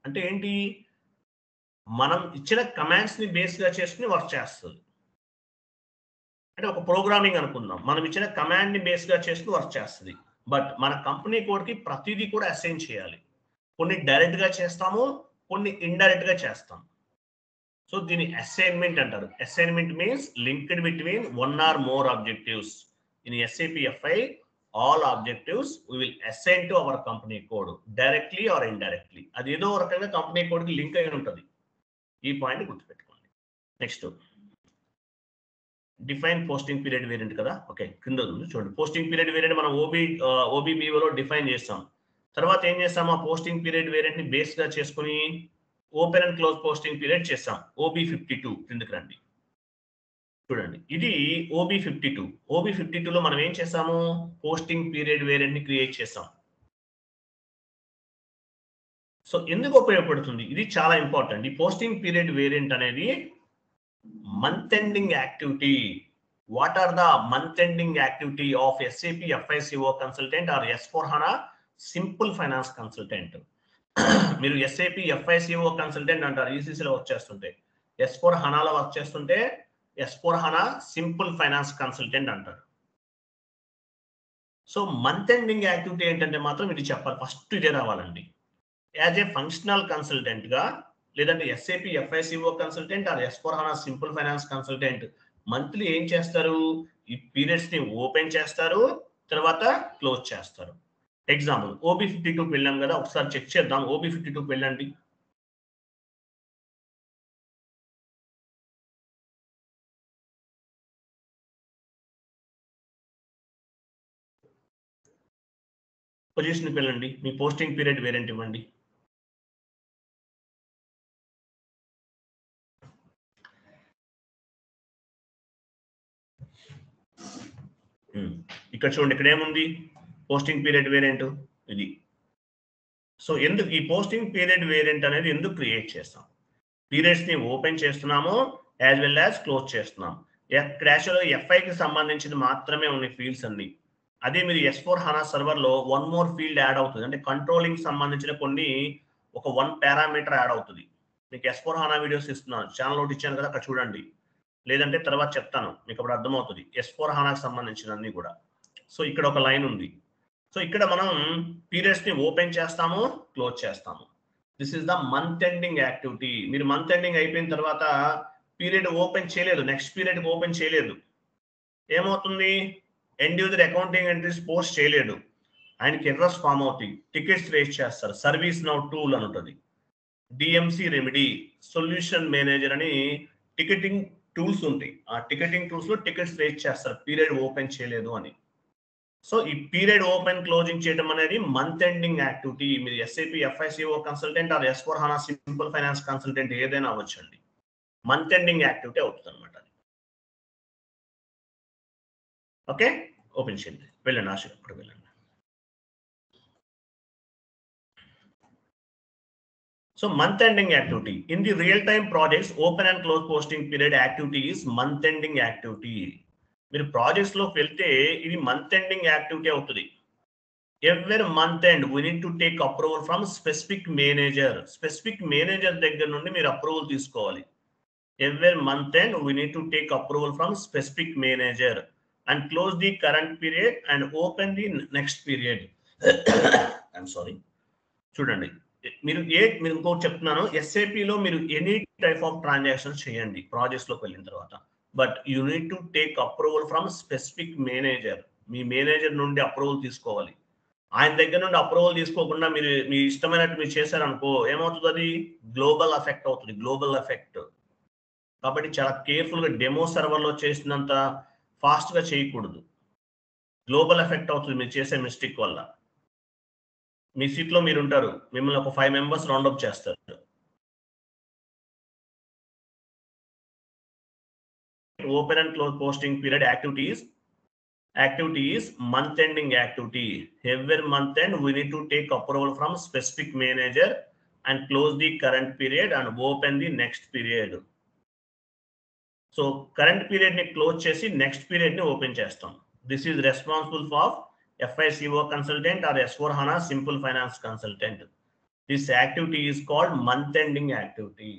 అంటే ఏంటి, మనం ఇచ్చిన కమాండ్స్ ని బేస్ గా చేసుకుని వర్క్ చేస్తుంది. అంటే ఒక ప్రోగ్రామింగ్ అనుకుందాం, మనం ఇచ్చిన కమాండ్ ని బేస్ గా చేసుకుని వర్క్ చేస్తుంది. బట్ మన కంపెనీ కోడ్ కి ప్రతిదీ కూడా అసైన్ చేయాలి. కొన్ని డైరెక్ట్ గా చేస్తాము, కొన్ని ఇండైరెక్ట్ గా చేస్తాం. సో దీన్ని అసైన్మెంట్ అంటారు. Assignment means linked between one or more objectives. In SAP FI all objectives we will assign to our company code directly or indirectly. అది ఏదో రకంగా కంపెనీ కోడ్ కి లింక్ అయి ఉంటుంది. ఈ పాయింట్ గుర్తుపెట్టుకోండి. Next define posting period variant కదా. Okay, కింద ఉంది చూడండి. పోస్టింగ్ పీరియడ్ వేరియంట్ మనం OBBO డిఫైన్ చేస్తాం. తర్వాత ఏం చేస్తాం, ఆ పోస్టింగ్ పీరియడ్ వేరియంట్ ని బేస్ గా చేసుకుని open and close posting period చేస్తాం. OB52 కిందకి రండి చూడండి, ఇది OB52. OB52లో మనం ఏం చేస్తాము, పోస్టింగ్ పీరియడ్ వేరియంట్ ని క్రియేట్ చేస్తాం. సో ఎందుకు ఉపయోగపడుతుంది, ఇది చాలా ఇంపార్టెంట్. ఈ పోస్టింగ్ పీరియడ్ వేరియంట్ అనేది month ending activity. What are the month ending activity of SAP FICO consultant or S4HANA simple finance consultant? మీరు SAP FICO consultant అంటారు, ECC లో వర్క్ చేస్తుంటే. S4HANA లో వర్క్ చేస్తుంటే S4HANA simple finance consultant అంటారు. So month ending activity ఏంటంటే మాత్రం ఇది చెప్పాలి, ఫస్ట్ ఇదే రావాలండి. యాజ్ ఏ ఫంక్షనల్ కన్సల్టెంట్ గా, లేదంటే SAP FICO consultant or S4HANA simple finance consultant monthly ఏం చేస్తారు, ఈ పీరియడ్స్ ని ఓపెన్ చేస్తారు, తర్వాత క్లోజ్ చేస్తారు. ఎగ్జాంపుల్ OB52కి వెళ్ళాం కదా, ఒకసారి చెక్ చేద్దాం. OB52కి వెళ్ళండి. పొజిషన్కి వెళ్ళండి, మీ పోస్టింగ్ పీరియడ్ వేరియంట్ ఇవ్వండి. ఇక్కడ చూడండి, ఇక్కడ ఏముంది, పోస్టింగ్ పీరియడ్ వేరియంట్ ఇది. సో ఎందుకు ఈ పోస్టింగ్ పీరియడ్ వేరియంట్ అనేది ఎందుకు క్రియేట్ చేస్తాం, పీరియడ్స్ ని ఓపెన్ చేస్తున్నాము యాజ్ వెల్ యాజ్ క్లోజ్ చేస్తున్నాం. యాక్చువల్గా FIకి సంబంధించిన మాత్రమే ఉన్నాయి ఫీల్డ్స్ అన్ని. అదే మీరు S4HANA సర్వర్ లో వన్ మోర్ ఫీల్డ్ యాడ్ అవుతుంది. అంటే కంట్రోలింగ్ సంబంధించిన కొన్ని ఒక 1 పారామీటర్ యాడ్ అవుతుంది. మీకు S4HANA వీడియోస్ ఇస్తున్నాను, ఛానల్ ఒకటి ఇచ్చాను కదా, అక్కడ చూడండి. లేదంటే తర్వాత చెప్తాను, మీకు అప్పుడు అర్థమవుతుంది S4HANAకి సంబంధించిన అన్ని కూడా. సో ఇక్కడ ఒక లైన్ ఉంది. సో ఇక్కడ మనం పీరియడ్స్ ని ఓపెన్ చేస్తాము, క్లోజ్ చేస్తాము. This is the month ending activity. మీరు మంత్ ఎండింగ్ అయిపోయిన తర్వాత పీరియడ్ ఓపెన్ చేయలేదు, నెక్స్ట్ పీరియడ్ ఓపెన్ చేయలేదు, ఏమవుతుంది, end user accounting entries post చేయలేదు, ఆయనకి ఎర్రర్స్ ఫామ్ అవుతాయి, టికెట్స్ రేస్ చేస్తారు. సర్వీస్ నౌ టూల్ అని ఉంటుంది, DMC రెమెడీ, సొల్యూషన్ మేనేజర్ అని టికెటింగ్ టూల్స్ ఉంటాయి. ఆ టికెటింగ్ టూల్స్ లో టికెట్స్ రేస్ చేస్తారు పీరియడ్ ఓపెన్ చేయలేదు అని. సో ఈ పీరియడ్ ఓపెన్ క్లోజింగ్ చేయడం అనేది మంత్ ఎండింగ్ యాక్టివిటీ. మీరు SAP FICO consultant or S4HANA simple finance consultant ఏదైనా అవ్వచ్చండి, మంత్ ఎండింగ్ యాక్టివిటీ అవుతుంది అనమాట. ఓకే, ఓపెన్ చేయండి, వెళ్ళండి, ఆశ అప్పుడు వెళ్ళండి. So month ending activity. In the real time projects, open and close posting period activity is month ending activity. మీరు projects లోకి వెళ్తే ఇది మంత్ ఎండింగ్ యాక్టివిటీ అవుతుంది. Every month end we need to take approval from specific manager. Specific manager దగ్గర నుండి మీరు approval తీసుకోవాలి. Every month end we need to take approval from specific manager and close the current period and open the next period. I'm sorry, చూడండి, మీరు ఇంకోటి చెప్తున్నాను, ఎస్ఏపిలో మీరు any type of transactions చేయండి ప్రాజెక్ట్స్ లోకి వెళ్ళిన తర్వాత, but you need to take approval from specific manager. Me manager నుండి అప్రూవల్ తీసుకోవాలి. ఆయన దగ్గర నుండి అప్రూవల్ తీసుకోకుండా మీరు మీ ఇష్టమైనట్టు మీరు చేశారనుకో ఏమవుతుంది, అది గ్లోబల్ ఎఫెక్ట్ అవుతుంది, గ్లోబల్ ఎఫెక్ట్. కాబట్టి చాలా కేర్ఫుల్గా డెమో సర్వర్లో చేసినంత ఫాస్ట్గా చేయకూడదు. గ్లోబల్ ఎఫెక్ట్ అవుతుంది మీరు చేసే మిస్టేక్ వల్ల. మీ సీట్లో మీరు ఉంటారు, మిమ్మల్ని ఒక 5 మెంబర్స్ రౌండప్ చేస్తారు. Open and close posting period activity is month ending activity. Every month end we need to take approval from specific manager and close the current period and open the next period. So current period ni close chesi next period ni open chestam. This is responsible for FICO consultant or S4HANA simple finance consultant. This activity is called month ending activity.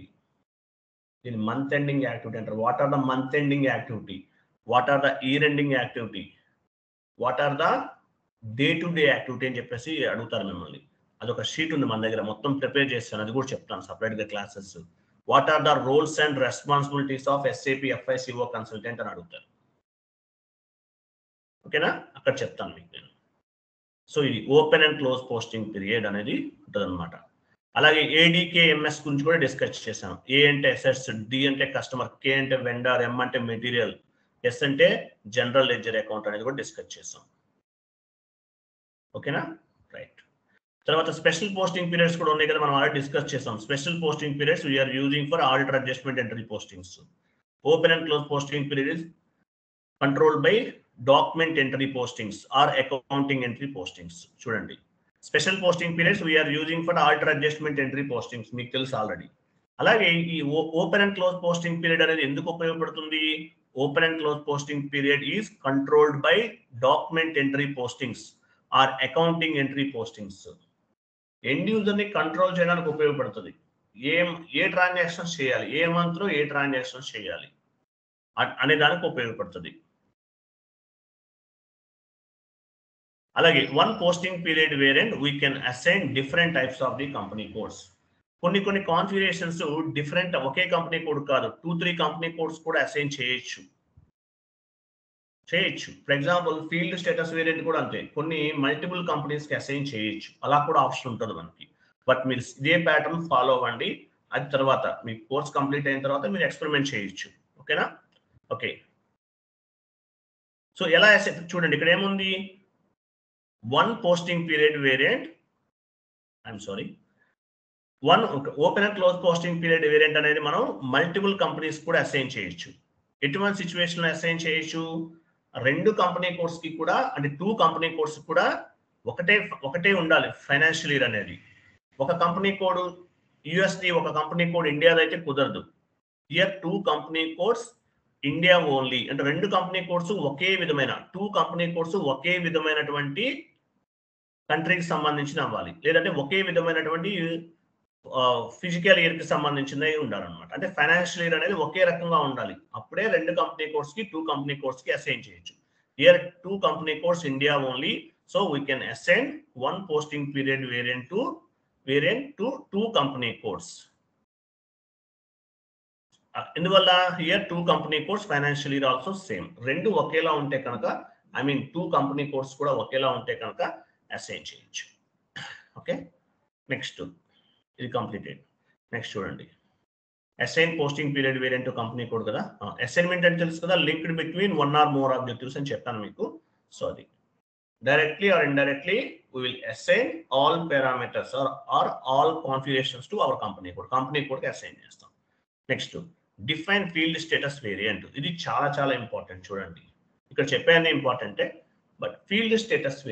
In month ending activity, what are the month ending activity? What are the year ending activity? What are the day to day activity అని చెప్పేసి అడుగుతారు మిమ్మల్ని. అదొక sheet ఉంది మన దగ్గర, మొత్తం prepare చేస్తాను, అది కూడా చెప్తాను సపరేట్గా classes. What are the roles and responsibilities of SAP FICO consultant అని అడుగుతారు. ఓకేనా, అక్కడ చెప్తాను మీకు నేను. సో ఇది open and close posting period అనేది ఉంటుంది అనమాట. అలాగే ADKMS గురించి కూడా డిస్కస్ చేసాం. ఏ అంటే అసెట్స్, డి అంటే కస్టమర్, కే అంటే వెండర్, ఎం అంటే మెటీరియల్, ఎస్ అంటే జనరల్ లెడ్జర్ అకౌంట్ అనేది కూడా డిస్కస్ చేసాం. ఓకేనా, రైట్. తర్వాత స్పెషల్ పోస్టింగ్ పీరియడ్స్ కూడా ఉన్నాయి కదా, మనం ఆల్రెడీ డిస్కస్ చేసాం. Special posting periods we are using for auditor adjustment entry postings. Open and close posting period is controlled by document entry postings or accounting entry postings. చూడండి, special posting periods we are using for auditor adjustment entry postings, మీకు తెలుసు already. అలాగే ఈ open and close posting period అనేది ఎందుకు ఉపయోగపడుతుంది? Open and close posting period is controlled by document entry postings or accounting entry postings. End user ని control చేయడానికి ఉపయోగపడుతుంది. ఏ ట్రాన్సాక్షన్స్ చేయాలి, ఏ మంత్ లో ఏ ట్రాన్సాక్షన్స్ చేయాలి అనే దానికి ఉపయోగపడుతుంది. అలాగే one posting period variant we can assign different types of the company codes. కొన్ని కాన్ఫిగరేషన్స్ డిఫరెంట్, ఒకే కంపెనీ కోడ్ కాదు, 2-3 కంపెనీ కోడ్స్ కూడా అసైన్ చేయొచ్చు. For example field status variant కూడా అంతే, కొన్ని మల్టిపుల్ కంపెనీస్కి అసైన్ చేయొచ్చు, అలా కూడా ఆప్షన్ ఉంటుంది మనకి. బట్ మీరు ఇదే ప్యాటర్న్ ఫాలో అవ్వండి, అది తర్వాత మీ కోర్స్ కంప్లీట్ అయిన తర్వాత మీరు ఎక్స్పెరిమెంట్ చేయొచ్చు. ఓకేనా, ఓకే. సో ఎలా చూడండి, ఇక్కడ ఏముంది, one posting period variant, one open and close posting period variant అనేది మనం మల్టిపుల్ కంపెనీస్ కూడా అసైన్ చేయొచ్చు. ఎటువంటి సిచ్యువేషన్ లో అసైన్ చేయొచ్చు? 2 కంపెనీ కోడ్స్ కి కూడా, అంటే 2 కంపెనీ కోడ్స్ కూడా ఒకటే ఉండాలి ఫైనాన్షియల్ ఇయర్ అనేది. ఒక కంపెనీ కోడ్ USD, ఒక కంపెనీ కోడ్ ఇండియాలో అయితే కుదరదు. Here 2 company codes India only, అంటే 2 కంపెనీ కోడ్స్ ఒకే విధమైన, 2 కంపెనీ కోడ్స్ ఒకే విధమైనటువంటి కంట్రీకి సంబంధించిన అవ్వాలి, లేదంటే ఒకే విధమైనటువంటి ఫిజికల్ ఇయర్ కి సంబంధించినవి ఉండాలన్నమాట. అంటే ఫైనాన్షియల్ ఇయర్ అనేది ఒకే రకంగా ఉండాలి, అప్పుడే 2 కంపెనీ కోడ్స్ కి 2 కంపెనీ కోడ్స్ కి అసైన్ చేయొచ్చు. Here 2 company codes India only, so we can assign one posting period variant to 2 company codes. ఎందువల్ల? Here 2 company codes financial year also same, 2 ఒకేలా ఉంటే కనుక, 2 కంపెనీ కోడ్స్ కూడా ఒకేలా ఉంటే కనుక అసైన్ చేయొచ్చు. ఓకే, నెక్స్ట్ ఇది కంప్లీటెడ్. నెక్స్ట్ చూడండి, assign posting period variant company code కదా. అసైన్మెంట్ అంటే తెలుసు కదా, linked between 1 or more objectives అని చెప్పాను మీకు. సో అది directly or indirectly we will assign all parameters or all configurations to our company code కి అసైన్ చేస్తాం. Next define field status variant, ఇది చాలా ఇంపార్టెంట్. చూడండి, ఇక్కడ చెప్పేది ఇంపార్టెంటే, బట్ ఫీల్డ్ స్టేటస్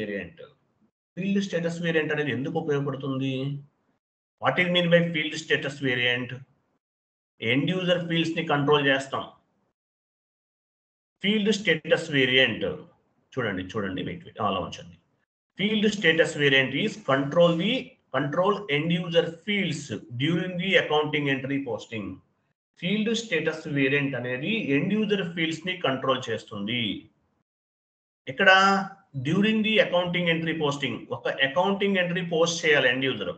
వేరియంట్ అనేది ఎందుకు ఉపయోగపడుతుంది? What is mean by field status variant? End user fields ని కంట్రోల్ చేస్తాం. ఫీల్డ్ స్టేటస్ వేరియంట్ చూడండి వెయిట్ అలా ఉంచండి. Field status variant is control end user fields during the accounting entry posting. Field status variant అనేది end user fields ని control చేస్తుంది. ఇక్కడ during the accounting entry posting, ఒక అకౌంటింగ్ ఎంట్రీ పోస్ట్ చేయాలి end user.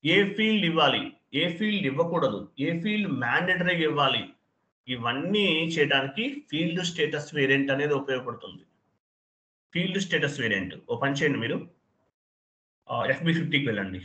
ఏ field ఇవ్వాలి, ఏ field ఇవ్వకూడదు, ఏ field మ్యాండేటరీగా ఇవ్వాలి, ఇవన్నీ చేయడానికి ఫీల్డ్ స్టేటస్ వేరియంట్ అనేది ఉపయోగపడుతుంది. ఫీల్డ్ స్టేటస్ వేరియంట్ ఓ పని చేయండి, మీరు FB50కి వెళ్ళండి.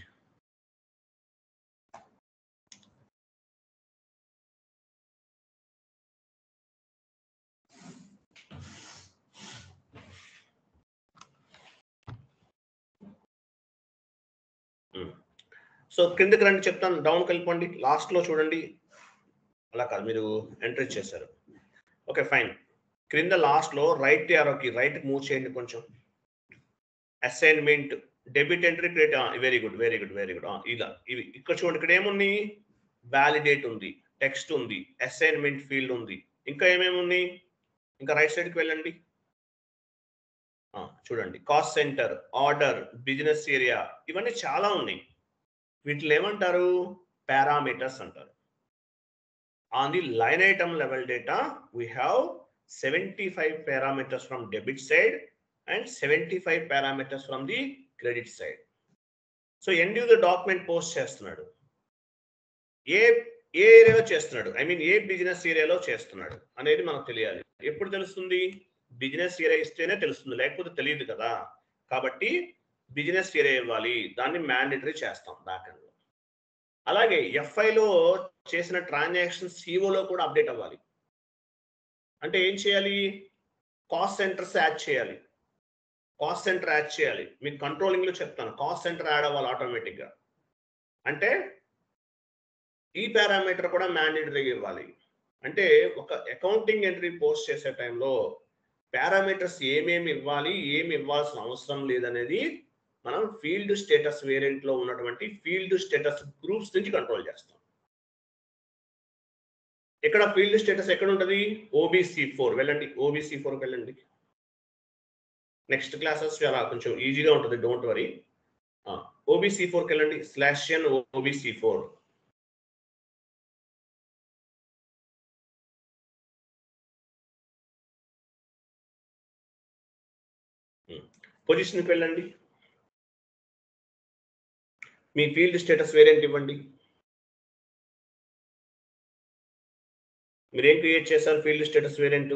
సో కిందకి రండి, చెప్తాను. డౌన్కి వెళ్ళిపోండి, లాస్ట్లో చూడండి. అలా కాదు, మీరు ఎంట్రీ చేశారు. Okay fine. క్రింద లాస్ట్లో రైట్ యారోకి రైట్ మూవ్ చేయండి కొంచెం. Assignment debit entry create. Very good. ఇలా ఇవి ఇక్కడ చూడండి. ఇక్కడ ఏముంది? వ్యాలిడేట్ ఉంది, టెక్స్ట్ ఉంది, అసైన్మెంట్ ఫీల్డ్ ఉంది, ఇంకా ఏమేమి ఉన్నాయి? ఇంకా రైట్ సైడ్కి వెళ్ళండి. చూడండి, cost centre, order, business area, ఇవన్నీ చాలా ఉన్నాయి. వీటిలో ఏమంటారు? పారామీటర్స్ అంటారు. On the line item level data we have 75 parameters from debit side and 75 parameters from the credit side. So end user document post చేస్తున్నాడు, ఏ ఏరియాలో చేస్తున్నాడు, ఐ మీన్ ఏ బిజినెస్ ఏరియాలో చేస్తున్నాడు అనేది మనకు తెలియాలి. ఎప్పుడు తెలుస్తుంది? బిజినెస్ ఏరియా ఇస్తేనే తెలుస్తుంది, లేకపోతే తెలియదు కదా. కాబట్టి బిజినెస్ ఏరియా ఇవ్వాలి, దాన్ని మ్యాండేటరీ చేస్తాం బ్యాక్ ఎండ్ లో. అలాగే ఎఫ్ఐలో చేసిన ట్రాన్సాక్షన్ సిఓలో కూడా అప్డేట్ అవ్వాలి. అంటే ఏం చేయాలి? కాస్ట్ సెంటర్స్ యాడ్ చేయాలి. కాస్ట్ సెంటర్ యాడ్ చేయాలి. మీకు కంట్రోలింగ్ లో చెప్తాను, కాస్ట్ సెంటర్ యాడ్ అవ్వాలి ఆటోమేటిక్ గా. అంటే ఈ పారామీటర్ కూడా మ్యాండేటరీగా ఇవ్వాలి. అంటే ఒక అకౌంటింగ్ ఎంట్రీ పోస్ట్ చేసే టైంలో పారామీటర్స్ ఏమేమి ఇవ్వాలి, ఏమి ఇవ్వాల్సిన అవసరం లేదనేది మనం ఫీల్డ్ స్టేటస్ వేరియంట్ లో ఉన్నటువంటి ఫీల్డ్ స్టేటస్ గ్రూప్స్ నుంచి కంట్రోల్ చేస్తాం. ఇక్కడ ఫీల్డ్ స్టేటస్ ఎక్కడ ఉంటుంది? OBC4 వెళ్ళండి, OBC4 వెళ్ళండి. నెక్స్ట్ క్లాసెస్ చాలా కొంచెం ఈజీగా ఉంటుంది, డోంట్ వరీ. OBC4కి వెళ్ళండి, /n OBC4. పొజిషన్కి వెళ్ళండి, మీ ఫీల్డ్ స్టేటస్ వేరియంట్ ఇవ్వండి. మీరేం క్రియేట్ చేశారు? Field status variant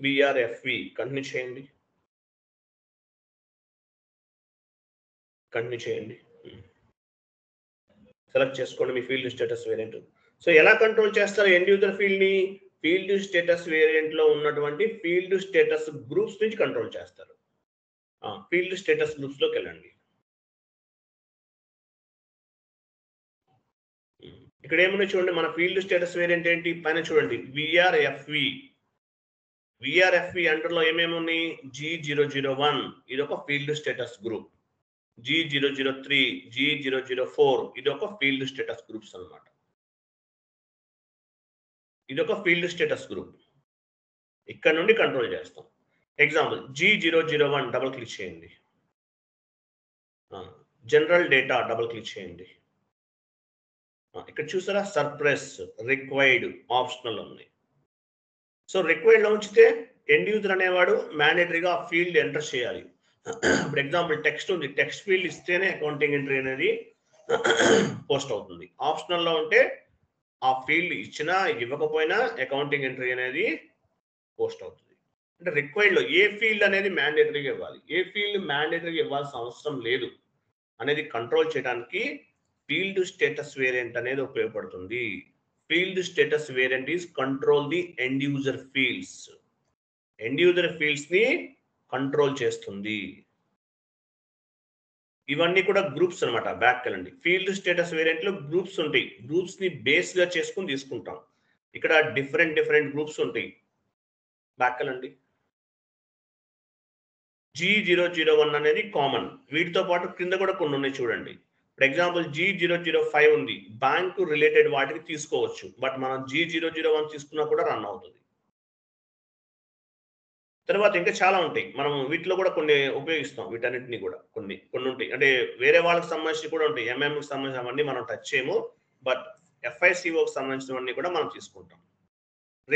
VRFV. Continue చేయండి, సెలెక్ట్ చేసుకోండి మీ ఫీల్డ్ స్టేటస్ వేరియంట్. సో ఎలా కంట్రోల్ చేస్తారు ఎండ్ యూజర్ ఫీల్డ్ ని? ఫీల్డ్ స్టేటస్ వేరియంట్ లో ఉన్నటువంటి ఫీల్డ్ స్టేటస్ గ్రూప్స్ నుంచి కంట్రోల్ చేస్తారు. ఫీల్డ్ స్టేటస్ గ్రూప్స్ లోకి వెళ్ళండి. ఇక్కడ ఏమున్నాయి చూడండి, మన ఫీల్డ్ స్టేటస్ వేరియంట్ ఏంటి? పైన చూడండి, VRFV అండర్లో ఏమేమి ఉన్నాయి? G001 ఇది ఒక field status group, G003, G004 ఇది ఒక ఫీల్డ్ స్టేటస్ గ్రూప్స్ అన్నమాట. ఇది ఒక ఫీల్డ్ స్టేటస్ గ్రూప్, ఇక్కడ నుండి కంట్రోల్ చేస్తాం. ఎగ్జాంపుల్ G001 డబుల్ క్లిక్ చేయండి, జనరల్ డేటా డబుల్ క్లిక్ చేయండి. ఇక్కడ చూసారా, సర్ప్రైస్, రిక్వైర్డ్, ఆప్షనల్ ఉన్నాయి. సో రిక్వైర్డ్ లో ఉంచితే ఎండ్ యూజర్ అనేవాడు మ్యాండేటరీగా ఫీల్డ్ ఎంటర్ చేయాలి. ఇప్పుడు ఎగ్జాంపుల్ టెక్స్ట్ ఉంది, టెక్స్ట్ ఫీల్డ్ ఇస్తేనే అకౌంటింగ్ ఎంట్రీ అనేది పోస్ట్ అవుతుంది. ఆప్షనల్ లో ఉంటే ఆ ఫీల్డ్ ఇచ్చినా ఇవ్వకపోయినా అకౌంటింగ్ ఎంట్రీ అనేది పోస్ట్ అవుతుంది. అంటే రిక్వైర్డ్ లో ఏ ఫీల్డ్ అనేది మ్యాండేటరీగా ఇవ్వాలి, ఏ ఫీల్డ్ మ్యాండేటరీగా ఇవ్వాల్సిన అవసరం లేదు అనేది కంట్రోల్ చేయడానికి ఫీల్డ్ స్టేటస్ వేరియంట్ అనేది ఉపయోగపడుతుంది. Field status variant is control the end user fields. End user fields ని కంట్రోల్ చేస్తుంది. ఇవన్నీ కూడా గ్రూప్స్ అనమాట. బ్యాక్ వెళ్ళండి, ఫీల్డ్ స్టేటస్ వేరియంట్ లో గ్రూప్స్ ఉంటాయి. గ్రూప్స్ ని బేస్ గా చేసుకుని తీసుకుంటాం. ఇక్కడ డిఫరెంట్ గ్రూప్స్ ఉంటాయి. బ్యాక్ వెళ్ళండి, G001 అనేది కామన్. వీటితో పాటు కింద కూడా కొన్ని ఉన్నాయి చూడండి. ఫర్ ఎగ్జాంపుల్ G005 ఉంది, బ్యాంక్ రిలేటెడ్ వాటికి తీసుకోవచ్చు, బట్ మనం G001 తీసుకున్నా కూడా రన్ అవుతుంది. తర్వాత ఇంకా చాలా ఉంటాయి, మనం వీటిలో కూడా కొన్ని ఉపయోగిస్తాం, వీటన్నిటిని కూడా కొన్ని ఉంటాయి, అంటే వేరే వాళ్ళకి సంబంధించి కూడా ఉంటాయి, ఎంఎంకి సంబంధించినవన్నీ మనం టచ్ చేయము, బట్ FICOకి సంబంధించినవన్నీ కూడా మనం తీసుకుంటాం.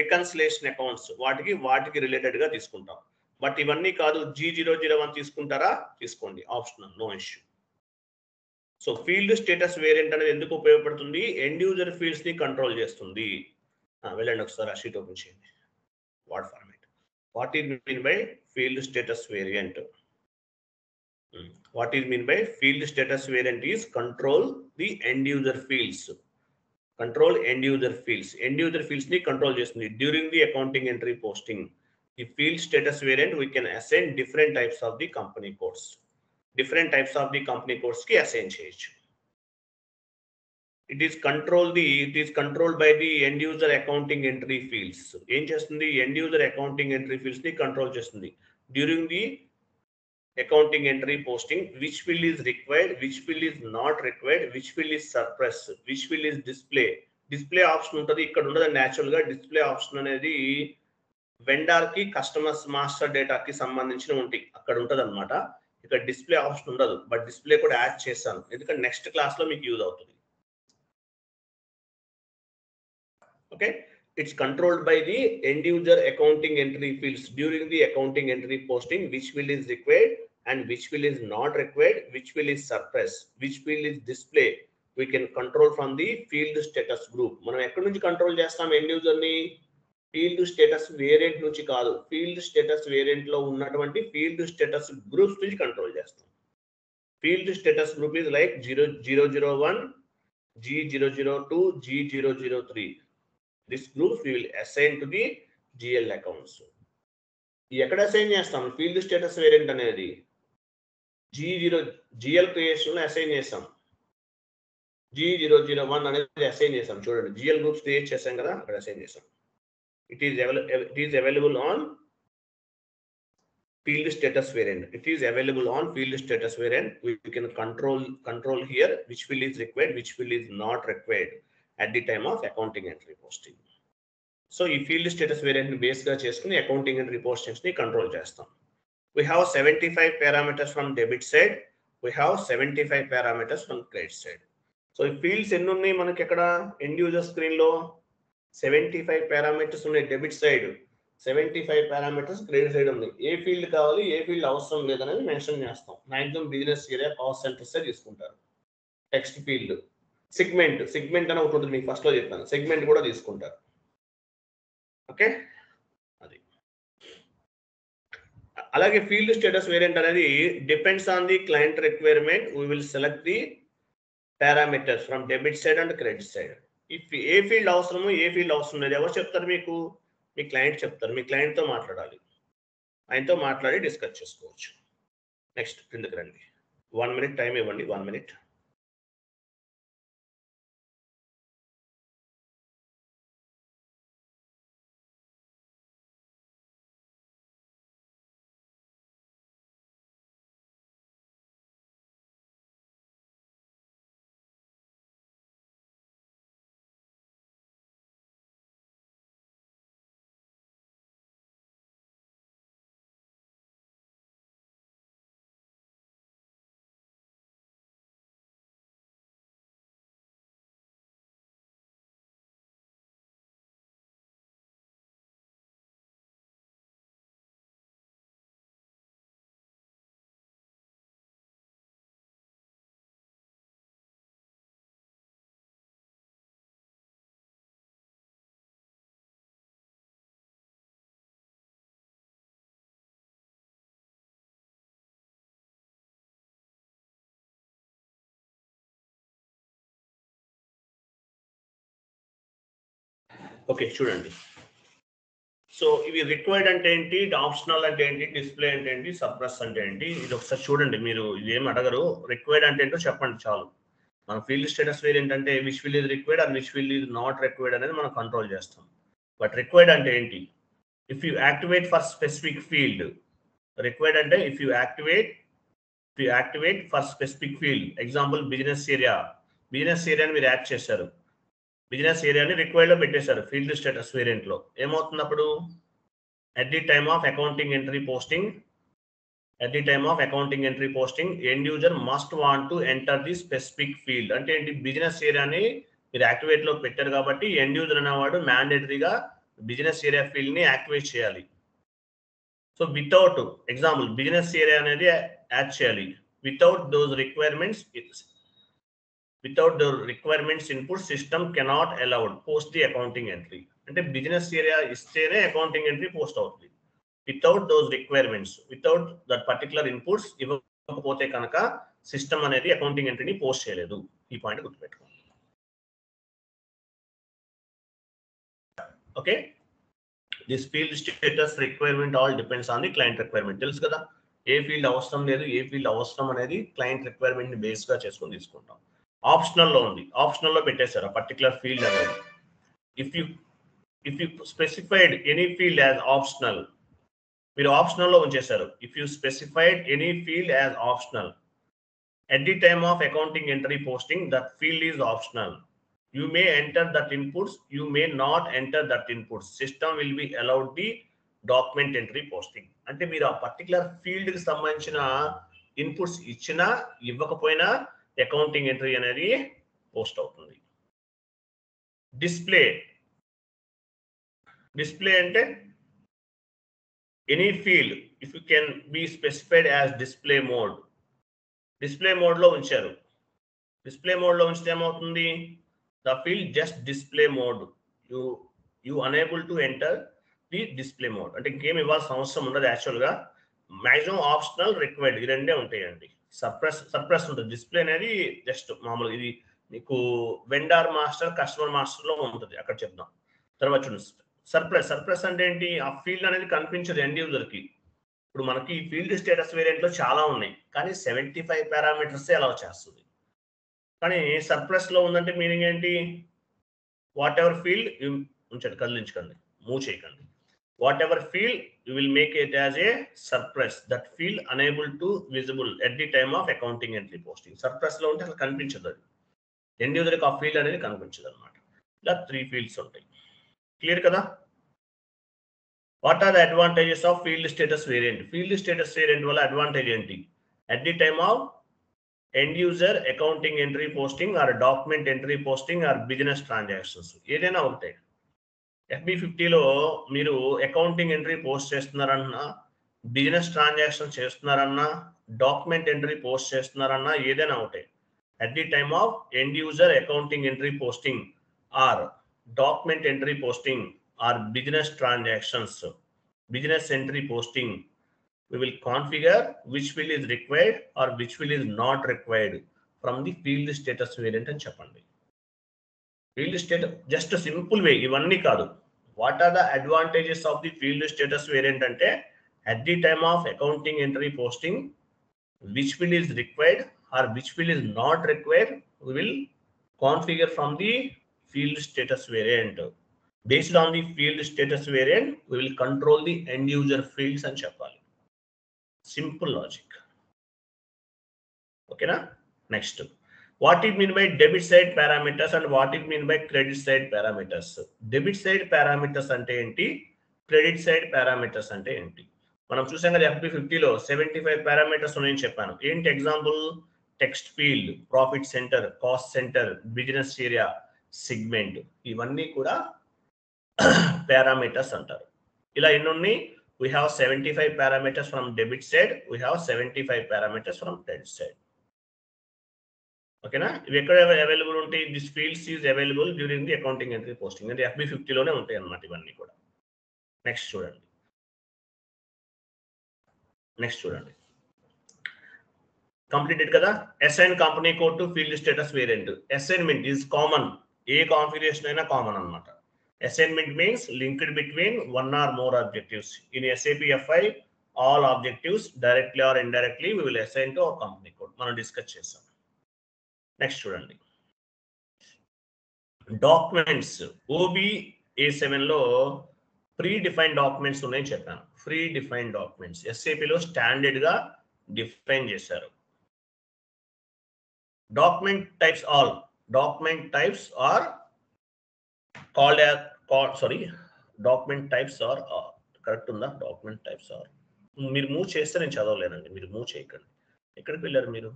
రికన్సిలేషన్ అకౌంట్స్ వాటికి రిలేటెడ్ గా తీసుకుంటాం, బట్ ఇవన్నీ కాదు. G001 తీసుకుంటారా, తీసుకోండి, optional, no issue. So field status variant అనేది ఎందుకు ఉపయోగపడుతుంది? ఎండ్ యూజర్ ఫీల్డ్స్ ని కంట్రోల్ చేస్తుంది. వెళ్ళండి ఒకసారి ఆ షీట్ ఓపెన్ చేయండి. What format, what is mean by field status variant? What is mean by field status variant is control the end user fields. Control end user fields. End user fields ni control చేస్తుంది during the accounting entry posting. The field status variant we can assign different types of the company codes. Different types of the company codes ki assign చేయొచ్చు. It is controlled by the end user accounting entry fields. ఏం చేస్తుంది? end user accounting entry fields ని control చేస్తుంది during the accounting entry posting. Which field is required, which field is not required, which field is suppress, which field is display option ఉంటుంది, ఇక్కడ ఉండదు. Natural గా display option అనేది vendor కి customers master డేటాకి సంబంధించిన ఉంటాయి, అక్కడ ఉంటది అనమాట. ఇక్కడ డిస్ప్లే ఆప్షన్ ఉండదు, బట్ డిస్ప్లే కూడా యాడ్ చేశాను, ఎందుకంటే నెక్స్ట్ క్లాస్ లో మీకు యూజ్ అవుతుంది. Okay, it's controlled by the end user accounting entry fields during the accounting entry posting. Which field is required and which field is not required, which field is suppressed, which field is display, we can control from the field status group. మనం ఎక్కడి నుంచి control చేస్తాం end user ని? Field status variant నుంచి కాదు, field status variant లో ఉన్నటువంటి field status groups నుంచి కంట్రోల్ చేస్తాం. Field status group is like 001, G002, G003. This group we will assign to the GL accounts. ఎక్కడ అసైన్ చేస్తాం? ఫీల్డ్ స్టేటస్ వేరియంట్ అనేది GL క్రియేషన్ లో అసైన్ చేస్తాం. G001 అనేది అసైన్ చేస్తాం. చూడండి, GL గ్రూప్స్ క్రియేట్ చేసాం కదా, అక్కడ అసైన్ చేస్తాం. It is available on field status variant. It is available on field status variant. We can control here which field is required, which field is not required at the time of accounting entry posting. So ఈ field status variant ని base గా చేసుకుని accounting entry postings ని control చేస్తాం. We have 75 parameters from debit side. We have 75 parameters from credit side. So ఈ fields ఎన్ని ఉన్నాయి మనకి ఎక్కడ ఎండ్ యూజర్ స్క్రీన్ లో? 75 పారామీటర్స్ ఉన్నాయి debit side, 75 parameters credit side ఉంది. ఏ ఫీల్డ్ కావాలి, ఏ ఫీల్డ్ అవసరం లేదనేది మెన్షన్ చేస్తాం. Maximum business area, cost centres తీసుకుంటారు. టెక్స్ట్ ఫీల్డ్, సెగ్మెంట్ అని ఒకటి ఉంటుంది, మీకు ఫస్ట్ లో చెప్పాను, సెగ్మెంట్ కూడా తీసుకుంటారు. ఓకే, అది. అలాగే ఫీల్డ్ స్టేటస్ వేరియంట్ అనేది depends on the client requirement. We will select the parameters from debit side and credit side. A field అవసరమో ఏ ఫీల్డ్ అవసరం లేదు ఎవరు చెప్తారు మీకు? మీ క్లయింట్ చెప్తారు. మీ క్లయింట్తో మాట్లాడాలి, ఆయనతో మాట్లాడి డిస్కస్ చేసుకోవచ్చు. నెక్స్ట్ కిందకి రండి. 1 minute టైం ఇవ్వండి, 1 minute. ఓకే, చూడండి. సో ఇవి రిక్వైర్డ్ అంటే ఏంటి, ఆప్షనల్ అంటే ఏంటి, డిస్ప్లే అంటే ఏంటి, సప్రెస్ అంటే ఏంటి, ఇది ఒకసారి చూడండి. మీరు ఇదేం అడగరు, రిక్వైర్డ్ అంటే ఏంటో చెప్పండి చాలు. మన ఫీల్డ్ స్టేటస్ వేరియంట్ అంటే which field is required and which field is not required అనేది మనం కంట్రోల్ చేస్తాం. బట్ రిక్వైర్డ్ అంటే ఏంటి? If you activate for specific field. Required అంటే if you activate activate for specific field. Example business ఏరియా. Business ఏరియాని మీరు యాడ్ చేశారు, బిజినెస్ ఏరియాని రిక్వైర్డ్ లో పెట్టేశారు ఫీల్డ్ స్టేటస్ వేరియంట్ లో. ఏమవుతుంది అప్పుడు? at the time of accounting entry posting, end user must want to enter the specific field. అంటే ఏంటి? బిజినెస్ ఏరియాని మీరు యాక్టివేట్ లో పెట్టారు కాబట్టి ఎండ్ యూజర్ అనేవాడు మ్యాండేటరీగా బిజినెస్ ఏరియా ఫీల్డ్ ని యాక్టివేట్ చేయాలి. So without example business area అనేది యాడ్ చేయాలి. Without those requirements input system cannot allowed post the accounting entry. అంటే బిజినెస్ ఏరియా ఇస్తేనే అకౌంటింగ్ ఎంట్రీ పోస్ట్ అవుతుంది. Without those requirements, without that particular inputs ఇవ్వకపోతే కనుక system అనేది accounting ఎంట్రీని post చేయలేదు. ఈ పాయింట్ గుర్తుపెట్టుకోండి. Okay, this field status requirement all depends on the client requirement. తెలుసు కదా, ఏ ఫీల్డ్ అవసరం లేదు, ఏ ఫీల్డ్ అవసరం అనేది క్లయింట్ రిక్వైర్మెంట్ ని బేస్ గా చేసుకొని తీసుకుంటాం. ఆప్షనల్ లో ఉంది, ఆప్షనల్ లో పెట్టేశారు ఆ పర్టికులర్ ఫీల్డ్ అనేది. If you specified any field as optional, మీరు ఆప్షనల్ లో ఉంచేశారు. If you specified any field as optional at the time of accounting entry posting, that field is optional. You may enter that inputs, you may not enter that inputs. System will be allowed the document entry posting. అంటే మీరు ఆ particular field కి సంబంధించిన inputs ఇచ్చినా ఇవ్వకపోయినా accounting entry అనేది post అవుతుంది. Display అంటే any field if you can be specified as display mode. Display mode లో ఉంచారు. డిస్ప్లే మోడ్ లో ఉంచితే ఏమవుతుంది? The field just display mode, you unable to enter the display mode. అంటే ఇంకేం ఇవ్వాల్సిన అవసరం ఉండదు. యాక్చువల్ గా మాక్సిమం ఆప్షనల్, రిక్వైర్డ్ ఈ రెండే ఉంటాయండి. సర్ప్రెస్ ఉంటుంది. డిస్ప్లే అనేది జస్ట్ మామూలు, ఇది మీకు వెండర్ మాస్టర్, కస్టమర్ మాస్టర్ లో ఉంటుంది, అక్కడ చెప్దాం. తర్వాత చూడండి సర్ప్రెస్ అంటే ఏంటి? ఆ ఫీల్డ్ అనేది కనిపించదు ఎండ్ యూజర్ కి. ఇప్పుడు మనకి ఫీల్డ్ స్టేటస్ వేరియంట్ లో చాలా ఉన్నాయి, కానీ 75 పారామీటర్స్ అలౌ చేస్తుంది. కానీ సర్ప్లస్ లో ఉందంటే మీనింగ్ ఏంటి? వాట్ ఎవర్ ఫీల్డ్ ఉంచండి, కదిలించకండి, మూవ్ చేయకండి. What ever field you will make it as a surplus. That field unable to visible at the time of accounting entry posting. Surplus లో ఉంటే అసలు కనిపించదు, అది ఎండ్ యూజర్కి ఆ ఫీల్డ్ అనేది కనిపించదు అనమాట. ఇలా 3 ఫీల్డ్స్ ఉంటాయి. క్లియర్ కదా? What are the advantages of field status variant? Field status variant వల్ల అడ్వాంటేజ్ ఏంటి? At the time of end user accounting entry posting or document entry posting or business transactions, ఏదైనా ఒకటే. FB50లో మీరు అకౌంటింగ్ ఎంట్రీ పోస్ట్ చేస్తున్నారన్నా, business transaction చేస్తున్నారన్నా, document entry post చేస్తున్నారన్నా ఏదైనా ఒకటే. At the time of end user accounting entry posting or document entry posting or business transactions, business entry posting, we will configure which field is required or which field is not required from the field status variant అని చెప్పండి. Field status just simple way, ఇవన్నీ కాదు. What are the advantages of the field status variant అంటే, at the time of accounting entry posting, which field is required or which field is not required, we will configure from the field status variant. Based on the field status variant, we will control the end user fields అని చెప్పాలి. Simple logic. ఓకేనా? Next, what it mean by debit side parameters and what it mean by credit side parameters. Debit side parameters అంటే ఏంటి? Credit side parameters అంటే ఏంటి? మనం చూసాం కదా FB50లో 75 పారామీటర్స్ ఉన్నాయని చెప్పాను. ఏంటి example? Text field, profit centre, cost centre, business area, segment, ఇవన్నీ కూడా parameters అంటారు. ఇలా ఎన్ని ఉన్నాయి? We have 75 parameters from debit side, we have 75 parameters from credit side. ఓకేనా? ఇవి ఎక్కడ అవైలబుల్ ఉంటాయి? This fields is available during the accounting entry posting. అంటే FB50లోనే ఉంటాయి అన్నమాట ఇవన్నీ కూడా. నెక్స్ట్ చూడండి. కంప్లీటెడ్ కదా? Assign company code to field status variant. Assignment is common, A configuration అయినా కామన్ అన్నమాట. Assignment means linked between one or more objectives. In SAP FI, all objectives directly or indirectly we will assign to our company code. మనం discuss చేసాం. Next చూడండి, documents. OB-A7లో pre defined documents ఉన్నాయని చెప్పాను. Pre defined documents SAPలో standard గా define చేశారు. document types are called as document types are correct ఉందా? document types are మీరు move చేస్తే నేను చదవలేనండి, మీరు మూవ్ చేయకండి. ఎక్కడికి వెళ్ళారు మీరు?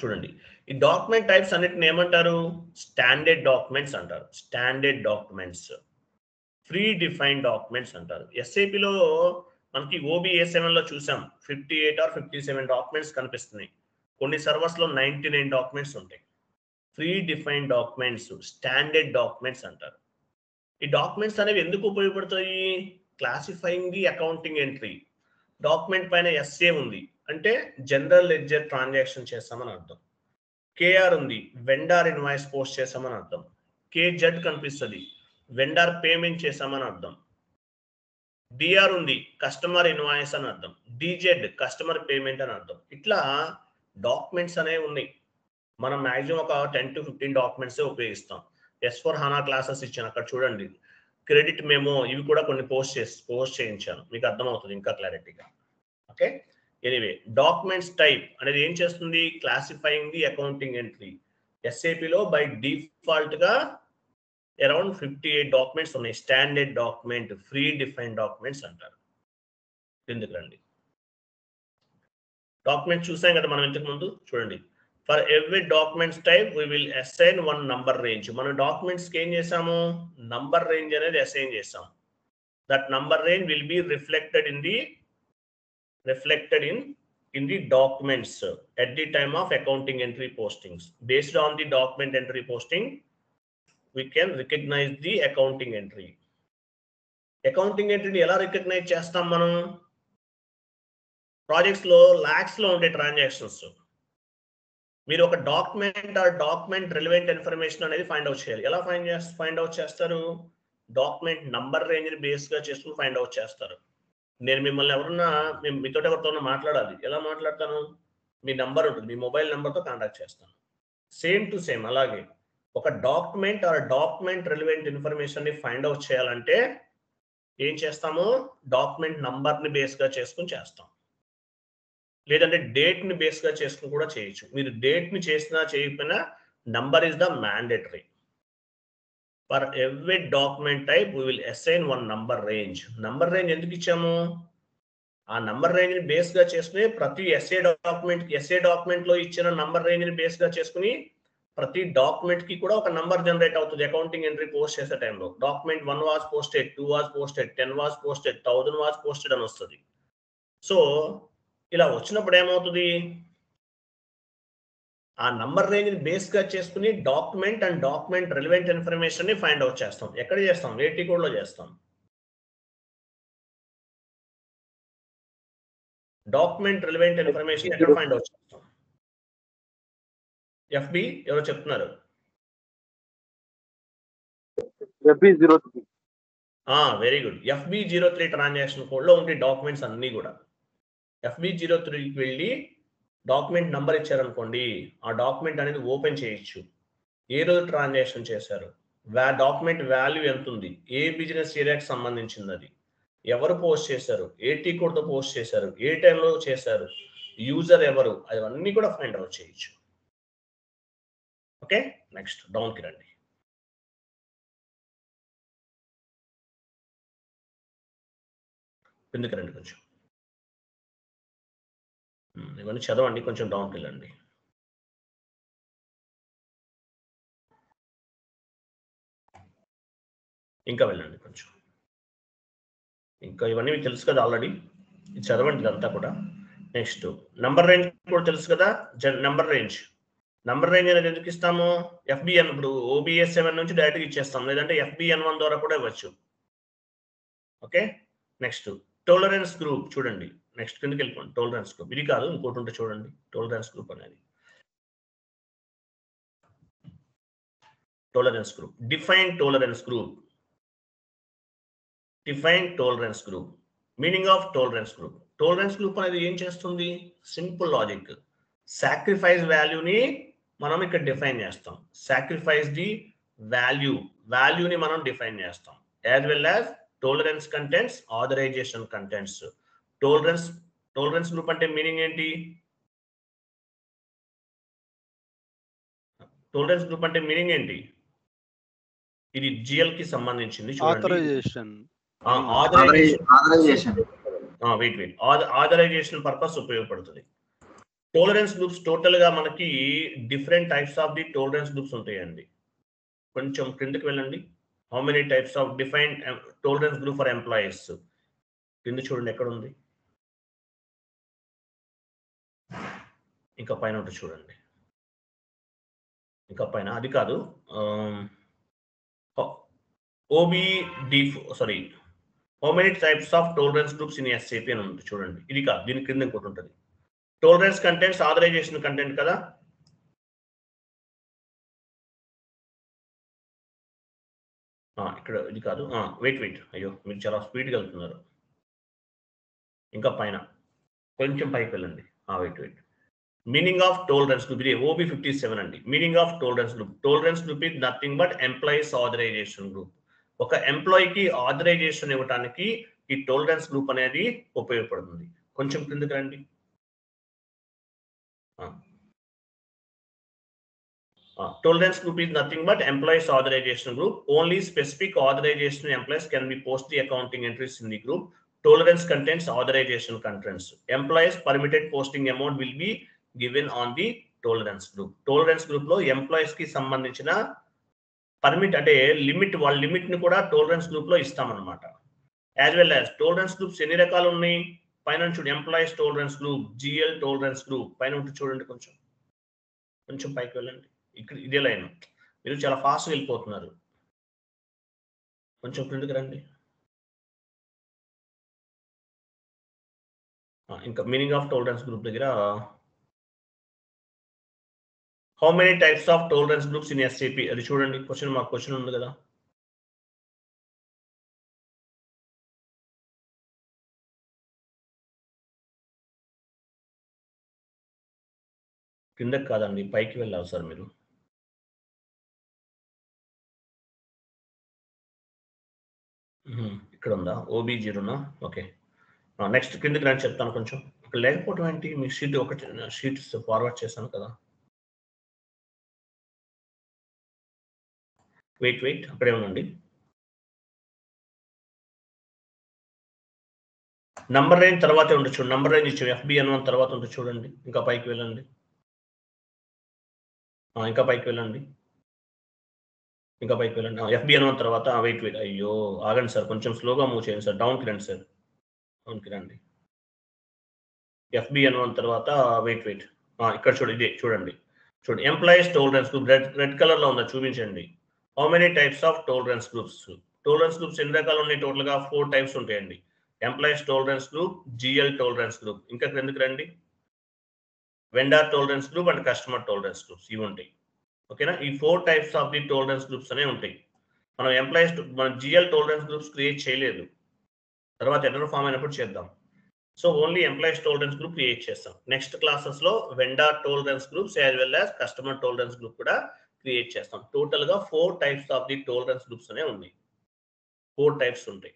చూడండి, ఈ డాక్యుమెంట్ టైప్స్ అన్నిటిని ఏమంటారు? స్టాండర్డ్ డాక్యుమెంట్స్ అంటారు. Standard documents, free defined documents అంటారు. ఎస్ఏపిలో మనకి OBA7 లో చూసాం 58 or 57 డాక్యుమెంట్స్ కనిపిస్తున్నాయి. కొన్ని సర్వర్స్ లో 99 డాక్యుమెంట్స్ ఉంటాయి. Free defined documents, standard documents అంటారు. ఈ డాక్యుమెంట్స్ అనేవి ఎందుకు ఉపయోగపడతాయి? Classifying the accounting entry. Document పైన ఎస్ఏ ఉంది అంటే జనరల్ లెడ్జర్ ట్రాన్సాక్షన్ చేస్తామని అర్థం. కేఆర్ ఉంది, వెండార్ ఇన్వాయిస్ పోస్ట్ చేసామని అర్థం. కేజెడ్ కనిపిస్తుంది, వెండార్ పేమెంట్ చేసామని అర్థం. డిఆర్ ఉంది, కస్టమర్ ఇన్వాయిస్ అని అర్థం. డిజెడ్ కస్టమర్ పేమెంట్ అని అర్థం. ఇట్లా డాక్యుమెంట్స్ అనేవి ఉన్నాయి. మనం మ్యాక్సిమం ఒక 10 to 15 డాక్యుమెంట్స్ ఉపయోగిస్తాం. S/4HANA క్లాసెస్ ఇచ్చాను, అక్కడ చూడండి. క్రెడిట్ మెమో, ఇవి కూడా కొన్ని పోస్ట్ చేయించాను, మీకు అర్థమవుతుంది ఇంకా క్లారిటీగా. ఓకే, ఎనీవే డాక్యుమెంట్స్ టైప్ అనేది ఏం చేస్తుంది? Classifying the accounting entry. ఎస్ఏపిలో బై డిఫాల్ట్ గా అరౌండ్ 58 డాక్యుమెంట్స్ ఉన్నాయి. Standard document, free defined documents అంటారు. ఎందుకు రండి, డాక్యుమెంట్ చూసాం కదా మనం ఇంతకు ముందు. చూడండి, for every documents type we will assign 1 number range. మనం డాక్యుమెంట్స్ కి ఏం చేసాము? నంబర్ రేంజ్ అనేది అసైన్ చేసాం. That number range will be reflected in the documents at the time of accounting entry postings. Based on the document entry posting, we can recognize the accounting entry. Accounting entry ni ela recognize chestam manam? Projects lo lakhs lo unde transactions, మీరు ఒక document are document relevant information అనేది find out చేయాలి. ఎలా find out చేస్తారు? Document number range ని base గా చేసుకుని find out చేస్తారు. నేను మిమ్మల్ని మీతో ఎవరితోనో మాట్లాడాలి, ఎలా మాట్లాడతాను? మీ నంబర్ ఉంటుంది, మీ మొబైల్ నెంబర్తో కాంటాక్ట్ చేస్తాను. సేమ్ టు సేమ్ అలాగే ఒక document are document relevant information ని ఫైండ్ అవుట్ చేయాలంటే ఏం చేస్తాము? డాక్యుమెంట్ నంబర్ ని బేస్ గా చేసుకుని చేస్తాం, లేదంటే డేట్ ని బేస్ గా చేసుకుని కూడా చేయొచ్చు. మీరు డేట్ ని చేసినా చేయకపోయినా number is the mandatory. For every document type we will assign 1 number range. Number range ఎందుకు ఇచ్చాము? ఆ నంబర్ రేంజ్ ని బేస్ గా చేసుకుని ప్రతి ఎస్ఏ డాక్యుమెంట్ లో ఇచ్చిన నంబర్ రేంజ్ ని బేస్ గా చేసుకుని ప్రతి డాక్యుమెంట్ కి కూడా ఒక నంబర్ జనరేట్ అవుతుంది. అకౌంటింగ్ ఎంట్రీ పోస్ట్ చేసే టైంలో document 1 was posted, 2 was posted, 10 was posted, 1000 was posted అని వస్తుంది. సో ఇలా వచ్చినప్పుడు ఏమవుతుంది? ఆ నంబర్ రేంజ్ ని బేస్ గా చేసుకుని document and document relevant information ని ఫైండ్ అవుట్ చేస్తాం. ఎక్కడ చేస్తాం? ఏటీ కోడ్ లో చేస్తాం. డాక్యుమెంట్ రిలవెంట్ ఇన్ఫర్మేషన్ ఎక్కడ ఫైండ్ అవుట్ చేస్తాం? ఎఫ్బి ఎవరో చెప్తున్నారు. Very good. FB03 transaction code లో ఉండే డాక్యుమెంట్స్ అన్ని కూడా FB03కి వెళ్ళి డాక్యుమెంట్ నంబర్ ఇచ్చారనుకోండి, ఆ డాక్యుమెంట్ అనేది ఓపెన్ చేయొచ్చు. ఏ రోజు ట్రాన్సాక్షన్ చేశారు, డాక్యుమెంట్ వాల్యూ ఎంత ఉంది, ఏ బిజినెస్ ఏరియాకి సంబంధించింది, అది ఎవరు పోస్ట్ చేశారు, ఏటీ కోడ్తో పోస్ట్ చేశారు, ఏ టైంలో చేశారు, యూజర్ ఎవరు, అవన్నీ కూడా ఫైండ్ అవుట్ చేయొచ్చు. ఓకే, నెక్స్ట్ డౌన్కి రండి. ఎందుకు రండి, కొంచెం ఇవన్నీ చదవండి, కొంచెం డౌన్కి వెళ్ళండి. ఇంకా వెళ్ళండి కొంచెం. ఇంకా ఇవన్నీ మీకు తెలుసు కదా ఆల్రెడీ, ఇది చదవండి ఇదంతా కూడా. నెక్స్ట్ నంబర్ రేంజ్ కూడా తెలుసు కదా. నంబర్ రేంజ్ అనేది ఎందుకు ఇస్తాము? FBN, ఇప్పుడు OBA7 నుంచి డైరెక్ట్గా ఇచ్చేస్తాం, లేదంటే FBN1 ద్వారా కూడా ఇవ్వచ్చు. ఓకే, నెక్స్ట్ టోలరెన్స్ గ్రూప్ చూడండి. నెక్స్ట్ కిందకి వెళ్ళిపోండి. టోలరెన్స్ గ్రూప్ ఇది కాదు, ఇంకోటి ఉంటే చూడండి. టోలరెన్స్ గ్రూప్ అనేది tolerance group, define tolerance group. Meaning of tolerance group. Tolerance group అనేది ఏం చేస్తుంది? Simple logic. సాక్రిఫైస్ వాల్యూని మనం ఇక్కడ డిఫైన్ చేస్తాం. సాక్రిఫైస్ ది వాల్యూని మనం డిఫైన్ చేస్తాం. As well as tolerance contents, authorization contents. Tolerance tolerance group అంటే మీనింగ్ ఏంటి? టోలరెన్స్ గ్రూప్ అంటే మీనింగ్ ఏంటి? ఇది జిఎల్ కి సంబంధించింది చూడండి. ఆథరైజేషన్ ఆథరైజేషన్ పర్పస్ ఉపయోగపడుతుంది. టోలరెన్స్ గ్రూప్స్ టోటల్ గా మనకి different types of the tolerance groups ఉంటాయండి. కొంచెం క్రిందకి వెళ్ళండి. How many types of defined tolerance group for employees కింద చూడండి ఎక్కడ ఉంది. ఇంకా పైన ఉంటుంది చూడండి. ఇంకా పైన అది కాదు, how many types of tolerance groups in SAP అని ఉంటుంది చూడండి. ఇది కాదు, దీని క్రింద ఇంకోటి ఉంటుంది. టోలరెన్స్ కంటెంట్స్ ఆథరైజేషన్ కంటెంట్ కదా. ఇక్కడ ఇది కాదు, వెయిట్ అయ్యో మీరు చాలా స్పీడ్గా వెళ్తున్నారు. ఇంకా పైన కొంచెం పైకి వెళ్ళండి. Wait meaning of tolerance group, ఇది OB57 అండి. Meaning of tolerance group is nothing but employees authorization group. ఒక ఎంప్లాయీకి ఆథరైజేషన్ ఇవ్వడానికి ఈ టోలరెన్స్ గ్రూప్ అనేది ఉపయోగపడుతుంది. కొంచెం కిందకి రండి. Tolerance group is nothing but employees authorization group. Only specific authorization employees can be post the accounting entries in the group. Tolerance contains authorization contents. Employees permitted posting amount will be given on the tolerance group. Tolerance group lo employees ki sambandhinchina permit ante limit వాళ్ళ limit ని కూడా tolerance group లో ఇస్తాం అన్నమాట. As well as tolerance groups ఎన్ని రకాలు ఉన్నాయి? పైన చూడండి, employees tolerance group, GL tolerance group పైన ఉంటుంది చూడండి. కొంచెం పైకి వెళ్ళండి. ఇక్కడ ఇదే లైన్, మీరు చాలా ఫాస్ట్ వెళ్ళిపోతున్నారు. కొంచెం క్రిందికి రండి. ఇంకా మీనింగ్ ఆఫ్ టోలరెన్స్ గ్రూప్ దగ్గర how many types of tolerance groups in SAP అది చూడండి. క్వశ్చన్ ఉంది కదా. కిందకి కాదండి, పైకి వెళ్ళాలి సార్ మీరు. ఇక్కడ ఉందా OB0నా? ఓకే, నెక్స్ట్ కిందకి రండి చెప్తాను. కొంచెం ఇక్కడ లేకపోవడం ఏంటి? మీ షీట్ ఒకటి షీట్ ఫార్వర్డ్ చేశాను కదా. వెయిట్ అక్కడే ఉండండి. నంబర్ రేంజ్ తర్వాతే ఉంటుంది చూడండి. నంబర్ రేంజ్ ఇచ్చాం FBN1 తర్వాత ఉంటుంది చూడండి. ఇంకా పైకి వెళ్ళండి. ఇంకా పైకి వెళ్ళండి. FBN1 తర్వాత వెయిట్ అయ్యో ఆగండి సార్, కొంచెం స్లోగా మూవ్ చేయండి సార్. డౌన్కి రండి సార్, డౌన్కి రండి. FBN1 తర్వాత వెయిట్ ఇక్కడ చూడండి. Employees tolerance group red colour లో ఉందా చూపించండి. How many types of tolerance groups? Tolerance groups ఎన్ని రకాలు ఉన్నాయి? టోటల్ గా 4 టైప్స్ ఉంటాయండి. Employees tolerance group, GL tolerance group, ఇంకా క్రిందకి రండి. Vendor tolerance group and customer tolerance groups ఇవి ఉంటాయి. ఓకేనా? ఈ 4 types of the tolerance groups అనే ఉంటాయి. మనం GL టోలరెన్స్ గ్రూప్స్ క్రియేట్ చేయలేదు, తర్వాత ఎర్రర్ ఫామ్ అయినప్పుడు చేద్దాం. So only employees tolerance group create చేస్తాం. నెక్స్ట్ క్లాసెస్ లో vendor tolerance groups as well as customer tolerance group కూడా క్రియేట్ చేస్తాం. టోటల్ గా 4 types of the tolerance groups అనే ఉన్నాయి. 4 టైప్స్ ఉంటాయి.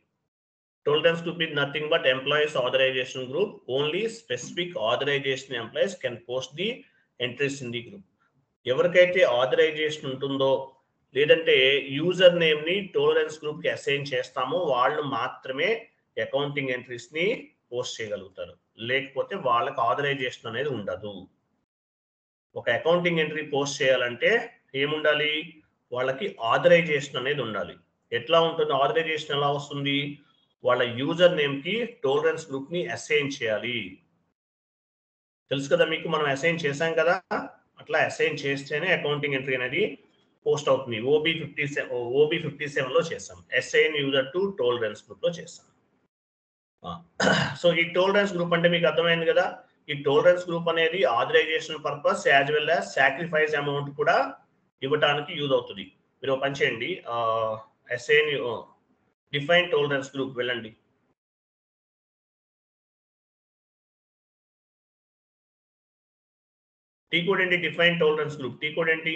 Tolerance group is nothing but employees authorization group. Only specific authorization employees can post the entries in the group. ఎవరికైతే authorisation ఉంటుందో లేదంటే user name ని టోలరెన్స్ గ్రూప్ కి assign చేస్తామో వాళ్ళు మాత్రమే అకౌంటింగ్ ఎంట్రీస్ ని పోస్ట్ చేయగలుగుతారు. లేకపోతే వాళ్ళకి ఆథరైజేషన్ అనేది ఉండదు. ఒక అకౌంటింగ్ ఎంట్రీ పోస్ట్ చేయాలంటే ఏముండాలి? వాళ్ళకి ఆథరైజేషన్ అనేది ఉండాలి. ఎట్లా ఉంటుంది ఆథరైజేషన్? ఎలా వస్తుంది? వాళ్ళ యూజర్ నేమ్ కి టోలరెన్స్ గ్రూప్ ని అసైన్ చేయాలి. తెలుసు కదా మీకు, మనం అసైన్ చేసాం కదా. అట్లా అసైన్ చేస్తేనే అకౌంటింగ్ ఎంట్రీ అనేది పోస్ట్ అవుతుంది. OB57 లో చేస్తాం. Assign user to tolerance group లో చేస్తాం. సో ఈ టోలరెన్స్ గ్రూప్ అంటే మీకు అర్థమైంది కదా. ఈ టోలరెన్స్ గ్రూప్ అనేది authorization purpose as well as sacrifice amount కూడా ఇవ్వడానికి యూజ్ అవుతుంది. మీరు పని చేయండి, అసైన్ డిఫైన్ టోలరెన్స్ గ్రూప్ వెళ్ళండి. టీ కోడ్ ఏంటి? Define tolerance group T code ఏంటి?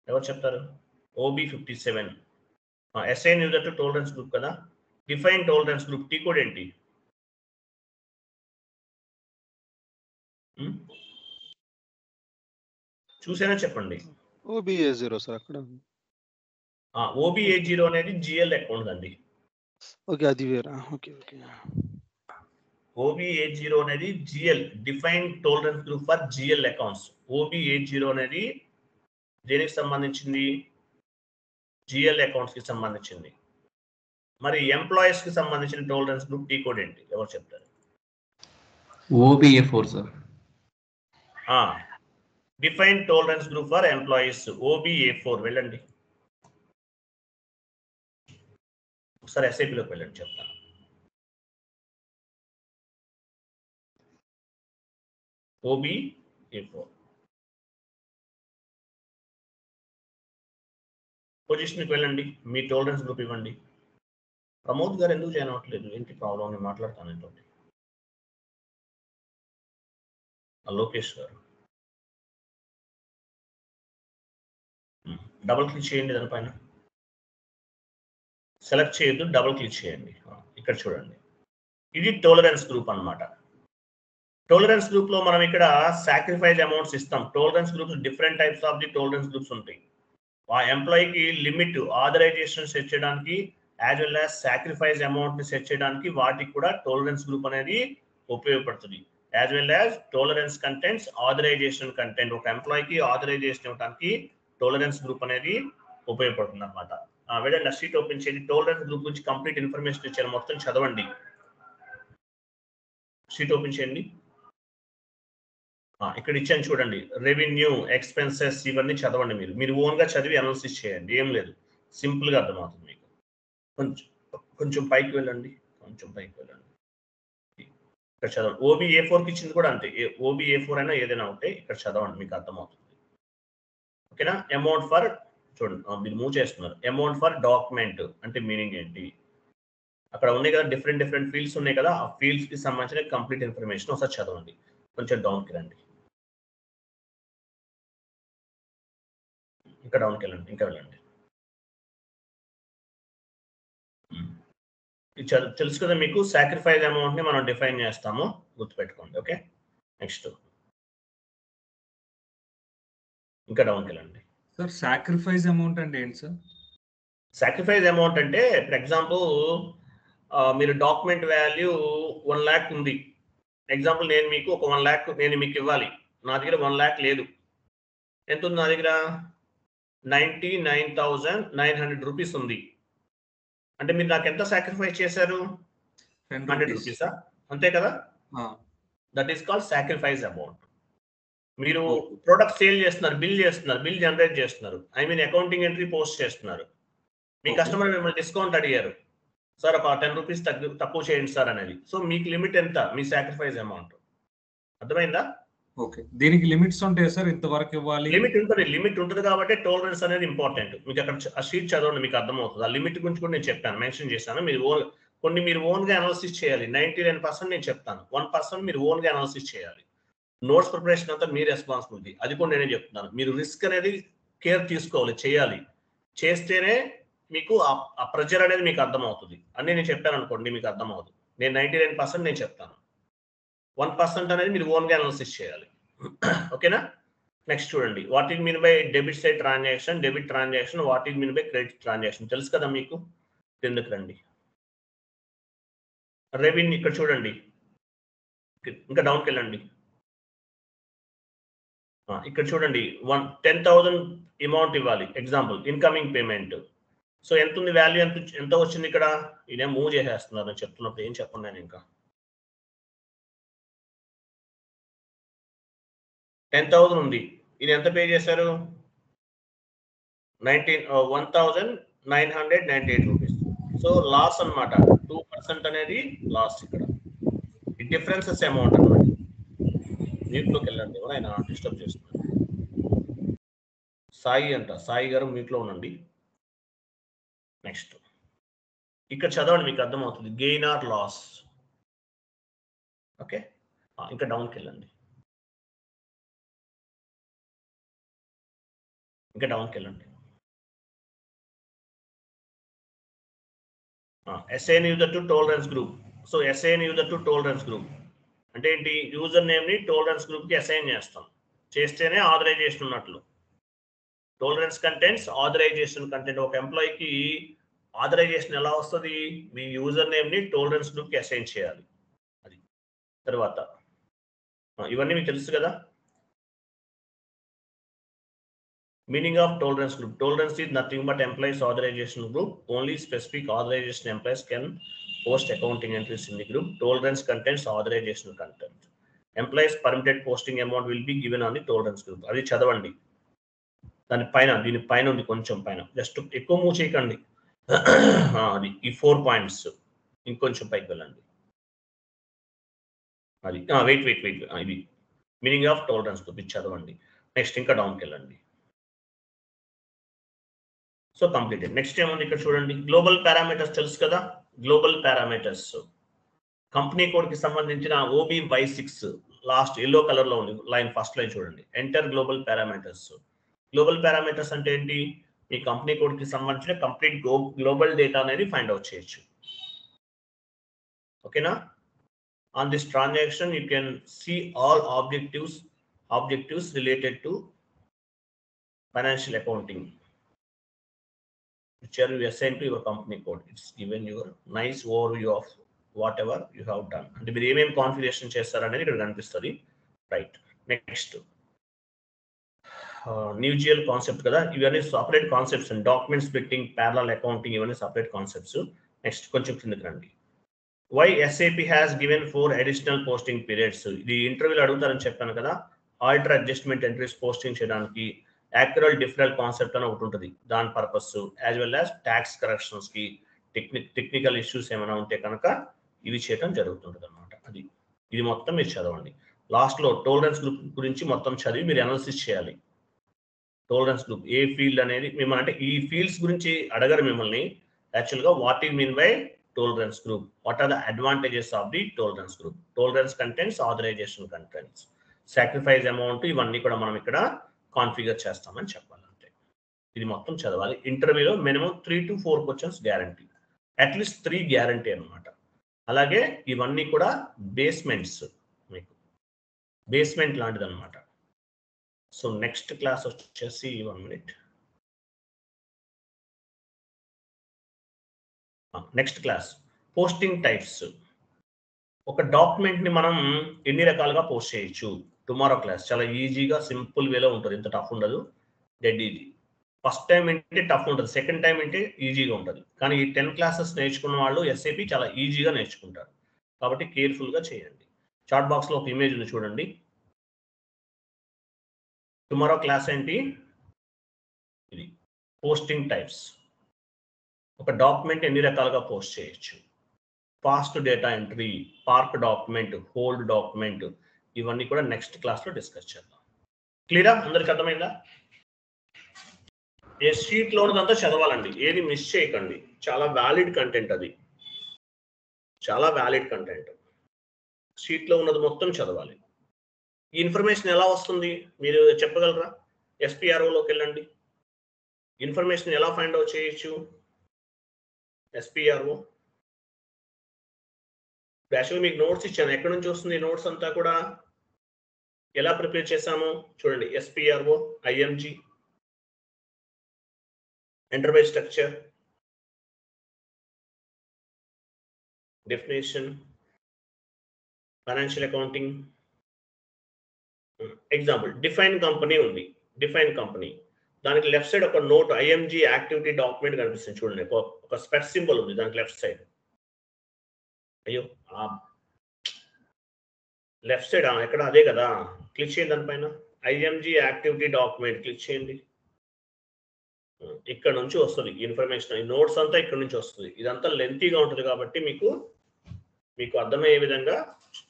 ఎవరు చెప్తారు? OB57 assign user to tolerance group కదా. Define tolerance group T code ఏంటి? చూసేనా చెప్పండి. OBA0 సార్ అక్కడ. OBA0 అనేది GL అకౌంట్ అండి. ఓకే, అది వేరా. Okay okay. OBA0 అనేది GL defined tolerance group for GL accounts. OBA0 అనేది దేనికి సంబంధించింది? GL అకౌంట్స్ కి సంబంధించింది. మరి ఎంప్లాయీస్ కి సంబంధించిన టాలరెన్స్ గ్రూప్ టీ కోడ్ ఏంటి? ఎవరు చెప్తారు? OBA4 sir. Defined tolerance group for employees OBA4 వెళ్ళండి. ఒకసారి SAPలోకి వెళ్ళండి, చెప్తాను. OBA4 పొజిషన్కి వెళ్ళండి, మీ టాలరెన్స్ గ్రూప్ ఇవ్వండి. ప్రమోద్ గారు ఎందుకు జాయిన్ అవ్వట్లేదు? ఏంటి ప్రాబ్లం? నేను మాట్లాడతాను ఏంటో. లోకేష్ గారు డబుల్ క్లిక్ చేయండి, దానిపైన సెలెక్ట్ చేయొద్దు, డబుల్ క్లిక్ చేయండి. ఇక్కడ చూడండి, ఇది టాలరెన్స్ గ్రూప్ అన్నమాట. టాలరెన్స్ గ్రూప్ లో మనం ఇక్కడ సాక్రిఫైస్ అమౌంట్స్ ఇస్తాం. Tolerance groups different types of the tolerance groups ఉంటాయి. ఆ ఎంప్లాయీకి లిమిట్ ఆథరైజేషన్ సెట్ చేయడానికి as well as sacrifice amount ని సెట్ చేయడానికి వాటికి కూడా టాలరెన్స్ గ్రూప్ అనేది ఉపయోగపడుతుంది. As well as tolerance contents, authorization content. ఒక ఎంప్లాయీకి ఆథరైజేషన్ ఇవ్వడానికి టాలరెన్స్ గ్రూప్ అనేది ఉపయోగపడుతుంది అనమాట. వెళ్ళండి, షీట్ ఓపెన్ చేయండి. టాలరెన్స్ గ్రూప్ గురించి కంప్లీట్ ఇన్ఫర్మేషన్ ఇచ్చారు, మొత్తం చదవండి. షీట్ ఓపెన్ చేయండి. ఇక్కడ ఇచ్చాను చూడండి, రెవెన్యూ, ఎక్స్పెన్సెస్, ఇవన్నీ చదవండి. మీరు ఓన్ గా చదివి అనాలిసిస్ చేయండి, ఏం లేదు, సింపుల్ గా అర్థమవుతుంది మీకు. కొంచెం పైకి వెళ్ళండి, కొంచెం పైకి వెళ్ళండి. ఇక్కడ చదవండి. OBA4కి ఇచ్చింది కూడా అంతే. OBA4 అయినా ఏదైనా ఉంటే ఇక్కడ చదవండి, మీకు అర్థమవుతుంది. ఓకేనా? అమౌంట్ ఫర్, చూడండి మీరు మూవ్ చేస్తున్నారు. అమౌంట్ ఫర్ డాక్యుమెంట్ అంటే మీనింగ్ ఏంటి? అక్కడ ఉన్నాయి కదా డిఫరెంట్ ఫీల్డ్స్ ఉన్నాయి కదా, ఆ ఫీల్డ్స్ కి సంబంధించిన కంప్లీట్ ఇన్ఫర్మేషన్ ఒకసారి చదవండి. కొంచెం డౌన్కి రండి, ఇంకా డౌన్కి వెళ్ళండి, ఇంకా వెళ్ళండి. తెలుసు కదా మీకు, సాక్రిఫైస్ అమౌంట్ ని మనం డిఫైన్ చేస్తాము, గుర్తుపెట్టుకోండి. ఓకే, నెక్స్ట్ ఇంకా డౌన్కి వెళ్ళండి. సార్ సాక్రిఫైస్ అమౌంట్ అంటే ఏంటి సార్? సాక్రిఫైస్ అమౌంట్ అంటే ఫర్ ఎగ్జాంపుల్ మీరు డాక్యుమెంట్ వాల్యూ 1 lakh ఉంది. ఎగ్జాంపుల్ నేను మీకు ఒక 1 lakh నేను మీకు ఇవ్వాలి, నా దగ్గర 1 lakh లేదు. ఎంత ఉంది నా దగ్గర? 99,900 రూపీస్ ఉంది. అంటే మీరు నాకు ఎంత సాక్రిఫైస్ చేశారు? 100 రూపీసా? అంతే కదా? That is called sacrifice amount. మీరు ప్రొడక్ట్ సేల్ చేస్తున్నారు, బిల్ జనరేట్ చేస్తున్నారు, అకౌంటింగ్ ఎంట్రీ పోస్ట్ చేస్తున్నారు. మీ కస్టమర్ మిమ్మల్ని డిస్కౌంట్ అడిగారు, సార్ ఒక 10 రూపీస్ తక్కువ చేయండి సార్ అనేది. సో మీకు లిమిట్ ఎంత? మీ సాక్రిఫైస్ అమౌంట్. అర్థమైందా? ఓకే, దీనికి లిమిట్స్ ఉంటాయి సార్, ఇంతవరకు ఇవ్వాలి. లిమిట్ ఉంటుంది కాబట్టి టాలరెన్స్ అనేది ఇంపార్టెంట్. మీకు అక్కడ ఆ షీట్ చదవండి, మీకు అర్థమవుతుంది. ఆ లిమిట్ గురించి కూడా నేను చెప్పాను, మెన్షన్ చేశాను. మీరు ఓన్ గా అనాలిసిస్ చేయాలి. 99% నేను చెప్తాను, 1% మీరు ఓన్ గా అనాలిసిస్ చేయాలి. నోట్స్ ప్రిపరేషన్ అంతా మీ రెస్పాన్సిబిలిటీ, అది కూడా నేనే చెప్తున్నాను. మీరు రిస్క్ అనేది కేర్ తీసుకోవాలి, చేయాలి. చేస్తేనే మీకు ఆ ప్రెజర్ అనేది మీకు అర్థమవుతుంది. అన్నీ నేను చెప్పాను అనుకోండి, మీకు అర్థమవుతుంది. నేను 99% నేను చెప్తాను, 1% అనేది మీరు ఓన్ గా అనాలిసిస్ చేయాలి. ఓకేనా? నెక్స్ట్ చూడండి, what is mean by debit side transaction, debit transaction, what is mean by credit transaction. తెలుసు కదా మీకు. ఎందుకు రండి, రెవెన్యూ ఇక్కడ చూడండి, ఇంకా డౌన్కి వెళ్ళండి. ఇక్కడ చూడండి, 10,000 అమౌంట్ ఇవ్వాలి. Example incoming payment. సో ఎంత ఉంది వాల్యూ? ఎంత వచ్చింది ఇక్కడ? ఇదేం మూవ్ చేసేస్తున్నారు, నేను చెప్తున్నప్పుడు ఏం చెప్పను నేను. ఇంకా 10,000 ఉంది, ఇది ఎంత పే చేశారు? 1,998 రూపీస్. సో లాస్ అనమాట, 2% అనేది లాస్. ఇక్కడ ఈ డిఫరెన్సెస్ అమౌంట్ అనమాట. మ్యూట్లోకి వెళ్ళండి, ఎవరైనా డిస్టర్బ్ చేస్తున్నారు. సాయి గారు మ్యూట్లో ఉండండి. నెక్స్ట్ ఇక్కడ చదవండి, మీకు అర్థమవుతుంది. Gain or loss. ఓకే, ఇంకా డౌన్కి వెళ్ళండి, ఇంకా డౌన్కి వెళ్ళండి. assign user to tolerance group. So assign user to tolerance group. అంటే ఏంటి, యూజర్ నేమ్ని టోలరెన్స్ గ్రూప్కి అసైన్ చేస్తాం, చేస్తేనే ఆథరైజేషన్ ఉన్నట్లు. Tolerance contents, authorization content. ఒక ఎంప్లాయీకి ఆథరైజేషన్ ఎలా వస్తుంది, మీ యూజర్ నేమ్ని టోలరెన్స్ గ్రూప్కి అసైన్ చేయాలి. అది తర్వాత ఇవన్నీ మీకు తెలుసు కదా. Meaning of tolerance group. Tolerance is nothing but employees authorization group. Only specific authorization employees can post accounting entries in the group. Tolerance contains authorization content. Employees permitted posting amount will be given on the tolerance group. అది చదవండి. దాని పైన, దీని పైన ఉంది, కొంచెం పైన, just ఎక్కువ మూవ్ చేయకండి. అది ఈ 4 పాయింట్స్ ఇంకొంచెం పైకి వెళ్ళండి. అది వెయిట్ ఇది మీనింగ్ ఆఫ్ టోలరెన్స్ గ్రూప్, ఇది చదవండి. నెక్స్ట్ ఇంకా డౌన్కి వెళ్ళండి. So completed. నెక్స్ట్ ఏముంది ఇక్కడ చూడండి, గ్లోబల్ పారామీటర్స్ తెలుసు కదా. గ్లోబల్ పారామీటర్స్ కంపెనీ కోడ్కి సంబంధించిన OB-Y6 లాస్ట్ ఎల్లో కలర్లో ఉంది లైన్, ఫస్ట్ లైన్ చూడండి. Enter global parameters. Global parameters అంటే ఏంటి, మీ కంపెనీ కోడ్కి సంబంధించిన కంప్లీట్ గ్లోబల్ డేటా అనేది ఫైండ్ అవుట్ చేయొచ్చు. ఓకేనా. On this transaction you can see all objectives related to financial accounting which are you assign to your company code. It's given your nice overview of whatever you have done. అంటే మీరు ఏమేమి configuration చేస్తారనేది ఇక్కడ కనిపిస్తుంది. Right. Next న్యూజియల్ concept కదా, ఇవన్నీ separate concepts. Document splitting, parallel accounting, ఇవన్నీ separate concepts. Next కొంచెం కిందకి రండి. Why SAP has given 4 additional posting periods. ఇది ఇంటర్వ్యూలో అడుగుతారని చెప్పాను కదా. ఆల్టర్ అడ్జస్ట్మెంట్ ఎంట్రీస్ పోస్టింగ్ చేయడానికి యాక్యురల్ డిఫరెల్ కాన్సెప్ట్ అని ఒకటి ఉంటుంది, దాని purpose, as well as tax కరెక్షన్స్కి, టెక్నికల్ ఇష్యూస్ ఏమైనా ఉంటే కనుక ఇవి చేయడం జరుగుతుంటుంది అనమాట. ఇది మొత్తం మీరు చదవండి. లాస్ట్లో టోలరెన్స్ గ్రూప్ గురించి మొత్తం చదివి మీరు అనాలిసిస్ చేయాలి. టోలరెన్స్ గ్రూప్ ఏ ఫీల్డ్ అనేది మిమ్మల్ని, అంటే ఈ ఫీల్డ్స్ గురించి అడగరు మిమ్మల్ని. యాక్చువల్గా what is mean by tolerance group, what are the advantages of the tolerance group, tolerance contents, authorization contents, sacrifice amount, ఇవన్నీ కూడా మనం ఇక్కడ కాన్ఫిగర్ చేస్తామని చెప్పాలంటే ఇది మొత్తం చదవాలి. ఇంటర్వ్యూలో minimum 3 to 4 questions guarantee, at least 3 guarantee అనమాట. అలాగే ఇవన్నీ కూడా బేస్మెంట్స్, మీకు బేస్మెంట్ లాంటిది అనమాట. సో నెక్స్ట్ క్లాస్ వచ్చేసి 1 minute. Next class posting types. ఒక డాక్యుమెంట్ని మనం ఎన్ని రకాలుగా పోస్ట్ చేయొచ్చు. టుమారో క్లాస్ చాలా ఈజీగా సింపుల్ వేలో ఉంటుంది, ఇంత టఫ్ ఉండదు, డెడ్ ఈజీ. ఫస్ట్ టైం అంటే టఫ్ ఉంటుంది, సెకండ్ టైం అంటే ఈజీగా ఉంటుంది. కానీ ఈ 10 క్లాసెస్ నేర్చుకున్న వాళ్ళు SAP చాలా ఈజీగా నేర్చుకుంటారు. కాబట్టి కేర్ఫుల్గా చేయండి. చాట్ బాక్స్లో ఒక ఇమేజ్ ఉంది చూడండి. టుమారో క్లాస్ ఏంటి, ఇది పోస్టింగ్ టైప్స్. ఒక డాక్యుమెంట్ ఎన్ని రకాలుగా పోస్ట్ చేయొచ్చు. Fast data entry, park document, hold document, ఇవన్నీ కూడా నెక్స్ట్ క్లాస్లో డిస్కస్ చేద్దాం. క్లియరా, అందరికి అర్థమైందా? ఏ షీట్లో ఉన్నదంతా చదవాలండి, ఏది మిస్ చేయకండి. చాలా వ్యాలిడ్ కంటెంట్, అది చాలా వ్యాలిడ్ కంటెంట్. షీట్లో ఉన్నది మొత్తం చదవాలి. ఈ ఇన్ఫర్మేషన్ ఎలా వస్తుంది మీరు చెప్పగలరా? SPROలోకి వెళ్ళండి. ఇన్ఫర్మేషన్ ఎలా ఫైండ్ అవుట్ చేయొచ్చు? SPRO యాక్చువల్గా మీకు నోట్స్ ఇచ్చాను, ఎక్కడి నుంచి వస్తుంది నోట్స్ అంతా కూడా, ఎలా ప్రిపేర్ చేశాము చూడండి. SPRO, IMG, enterprise structure, definition, financial accounting. Example define company ఉంది. డిఫైన్ కంపెనీ, దానికి లెఫ్ట్ సైడ్ ఒక నోట్ IMG యాక్టివిటీ డాక్యుమెంట్ కనిపిస్తుంది చూడండి. ఒక స్పెట్ సింబల్ ఉంది దానికి లెఫ్ట్ సైడ్. అయ్యో లెఫ్ట్ సైడ్ ఎక్కడ, అదే కదా, క్లిక్ చేయండి దానిపైన. IMG యాక్టివిటీ డాక్యుమెంట్ క్లిక్ చేయండి. ఇక్కడ నుంచి వస్తుంది ఇన్ఫర్మేషన్, ఈ నోట్స్ అంతా ఇక్కడ నుంచి వస్తుంది. ఇదంతా లెంతీగా ఉంటుంది కాబట్టి మీకు అర్థమయ్యే విధంగా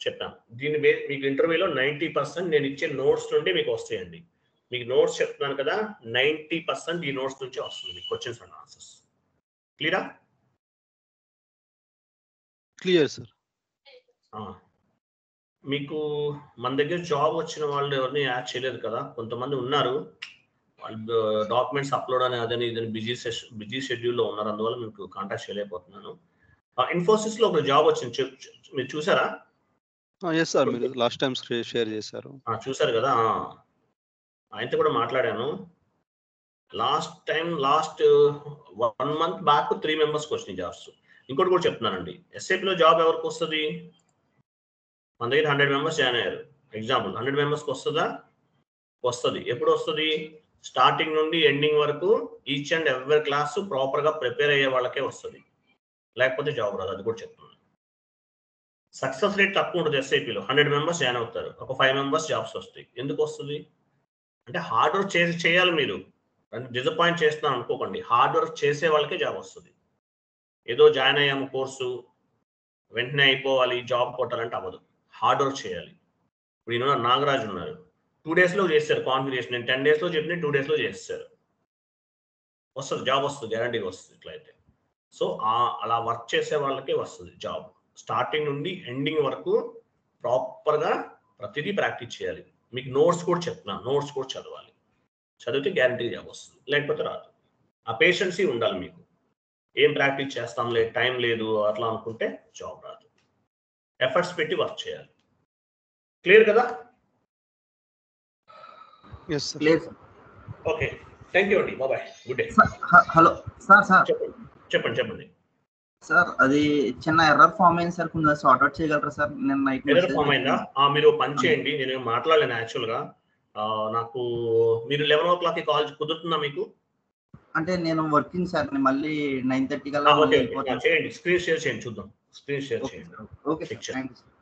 చెప్పాను. దీని మీకు ఇంటర్వ్యూలో 90% నేను ఇచ్చే నోట్స్ నుండి మీకు వస్తాయండి. మీకు నోట్స్ చెప్తున్నాను కదా, 90% ఈ నోట్స్ నుంచి వస్తుంది క్వశ్చన్స్ అండ్ ఆన్సర్స్. క్లియరా? Clear sir. మీకు మన దగ్గర జాబ్ వచ్చిన వాళ్ళు ఎవరిని యాడ్ చేయలేదు కదా, కొంతమంది ఉన్నారు, వాళ్ళు డాక్యుమెంట్స్ అప్లోడ్ అని అదని ఇదని బిజీ షెడ్యూల్లో ఉన్నారు, అందువల్ల మీకు కాంటాక్ట్ చేయలేకపోతున్నాను. ఇన్ఫోసిస్లో ఒక జాబ్ వచ్చింది, మీరు చూసారా? ఎస్ సార్, మీరు లాస్ట్ టైం షేర్ చేశారు. చూసారు కదా, ఆయనతో కూడా మాట్లాడాను. లాస్ట్ 1 month బ్యాక్ 3 members వచ్చినాయి జాబ్స్. ఇంకోటి కూడా చెప్తున్నానండి, ఎస్ఏపిలో జాబ్ ఎవరికి వస్తుంది? మన దగ్గర 100 members జాయిన్ అయ్యారు. ఎగ్జాంపుల్ 100 members వస్తుందా? వస్తుంది. ఎప్పుడు వస్తుంది? స్టార్టింగ్ నుండి ఎండింగ్ వరకు ఈచ్ అండ్ ఎవరి క్లాస్ ప్రాపర్గా ప్రిపేర్ అయ్యే వాళ్ళకే వస్తుంది, లేకపోతే జాబ్ రాదు. అది కూడా చెప్తున్నాను. సక్సెస్ రేట్ తక్కువ ఉంటుంది ఎస్ఐపిలో. 100 members జాయిన్ అవుతారు, ఒక 5 members జాబ్స్ వస్తాయి. ఎందుకు వస్తుంది అంటే హార్డ్ వర్క్ చేయాలి మీరు. డిసప్పాయింట్ చేస్తున్నాను అనుకోకండి, హార్డ్ వర్క్ చేసే వాళ్ళకే జాబ్ వస్తుంది. ఏదో జాయిన్ అయ్యాము కోర్సు వెంటనే అయిపోవాలి జాబ్ కొట్టాలంటే అవ్వదు. హార్డ్ వర్క్ చేయాలి. ఇప్పుడు ఈయన నాగరాజు ఉన్నారు, 2 daysలో చేస్తారు కాన్ఫిగరేషన్. నేను 10 daysలో చెప్పిన 2 daysలో చేస్తారు. వస్తుంది జాబ్, వస్తుంది, గ్యారంటీగా వస్తుంది ఇట్లయితే. సో అలా వర్క్ చేసే వాళ్ళకే వస్తుంది జాబ్. స్టార్టింగ్ నుండి ఎండింగ్ వరకు ప్రాపర్గా ప్రతిదీ ప్రాక్టీస్ చేయాలి. మీకు నోట్స్ కూడా చెప్తున్నాను, నోట్స్ కూడా చదవాలి. చదివితే గ్యారంటీ జాబ్ వస్తుంది, లేకపోతే రాదు. ఆ పేషెన్సీ ఉండాలి మీకు. ఏం ప్రాక్టీస్ చేస్తాంలే, టైం లేదు అట్లా అనుకుంటే జాబ్ రాదు. ఎఫర్ట్స్ పెట్టి వర్క్ చేయాలి. క్లియర్ కదా? Yes sir. లేదు సార్. ఓకే, థ్యాంక్ యూ అండి, bye, good day. Hello sir చెప్పండి. సార్ అది చిన్న ఎర్రర్ ఫామ్ అయింది సార్, కొంచెం సార్ట్ అవుట్ చేయగలరా సార్? నేను నైట్ ఎర్రర్ ఫామ్ అయిందా? మీరు పని చేయండి, నేను మాట్లాడలేను యాక్చువల్గా. నాకు మీరు 11 o'clock కాల్ కుదురుతుందా మీకు? అంటే నేను వర్కింగ్ సార్, నేను మళ్ళీ 9:30 కల్లా చేయండి. స్క్రీన్ షేర్ చేయండి, చూద్దాం. స్క్రీన్ షేర్ చేయండి. Okay sir, thank you sir.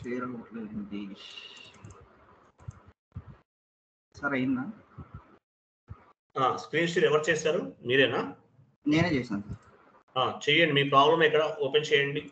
Share అవ్వట్లేదండి సార్. అయిందా? స్క్రీన్ షేర్ ఎవరు చేశారు? మీరేనా? నేనే చేశాను. చేయండి. మీ ప్రాబ్లం ఎక్కడ ఓపెన్ చేయండి.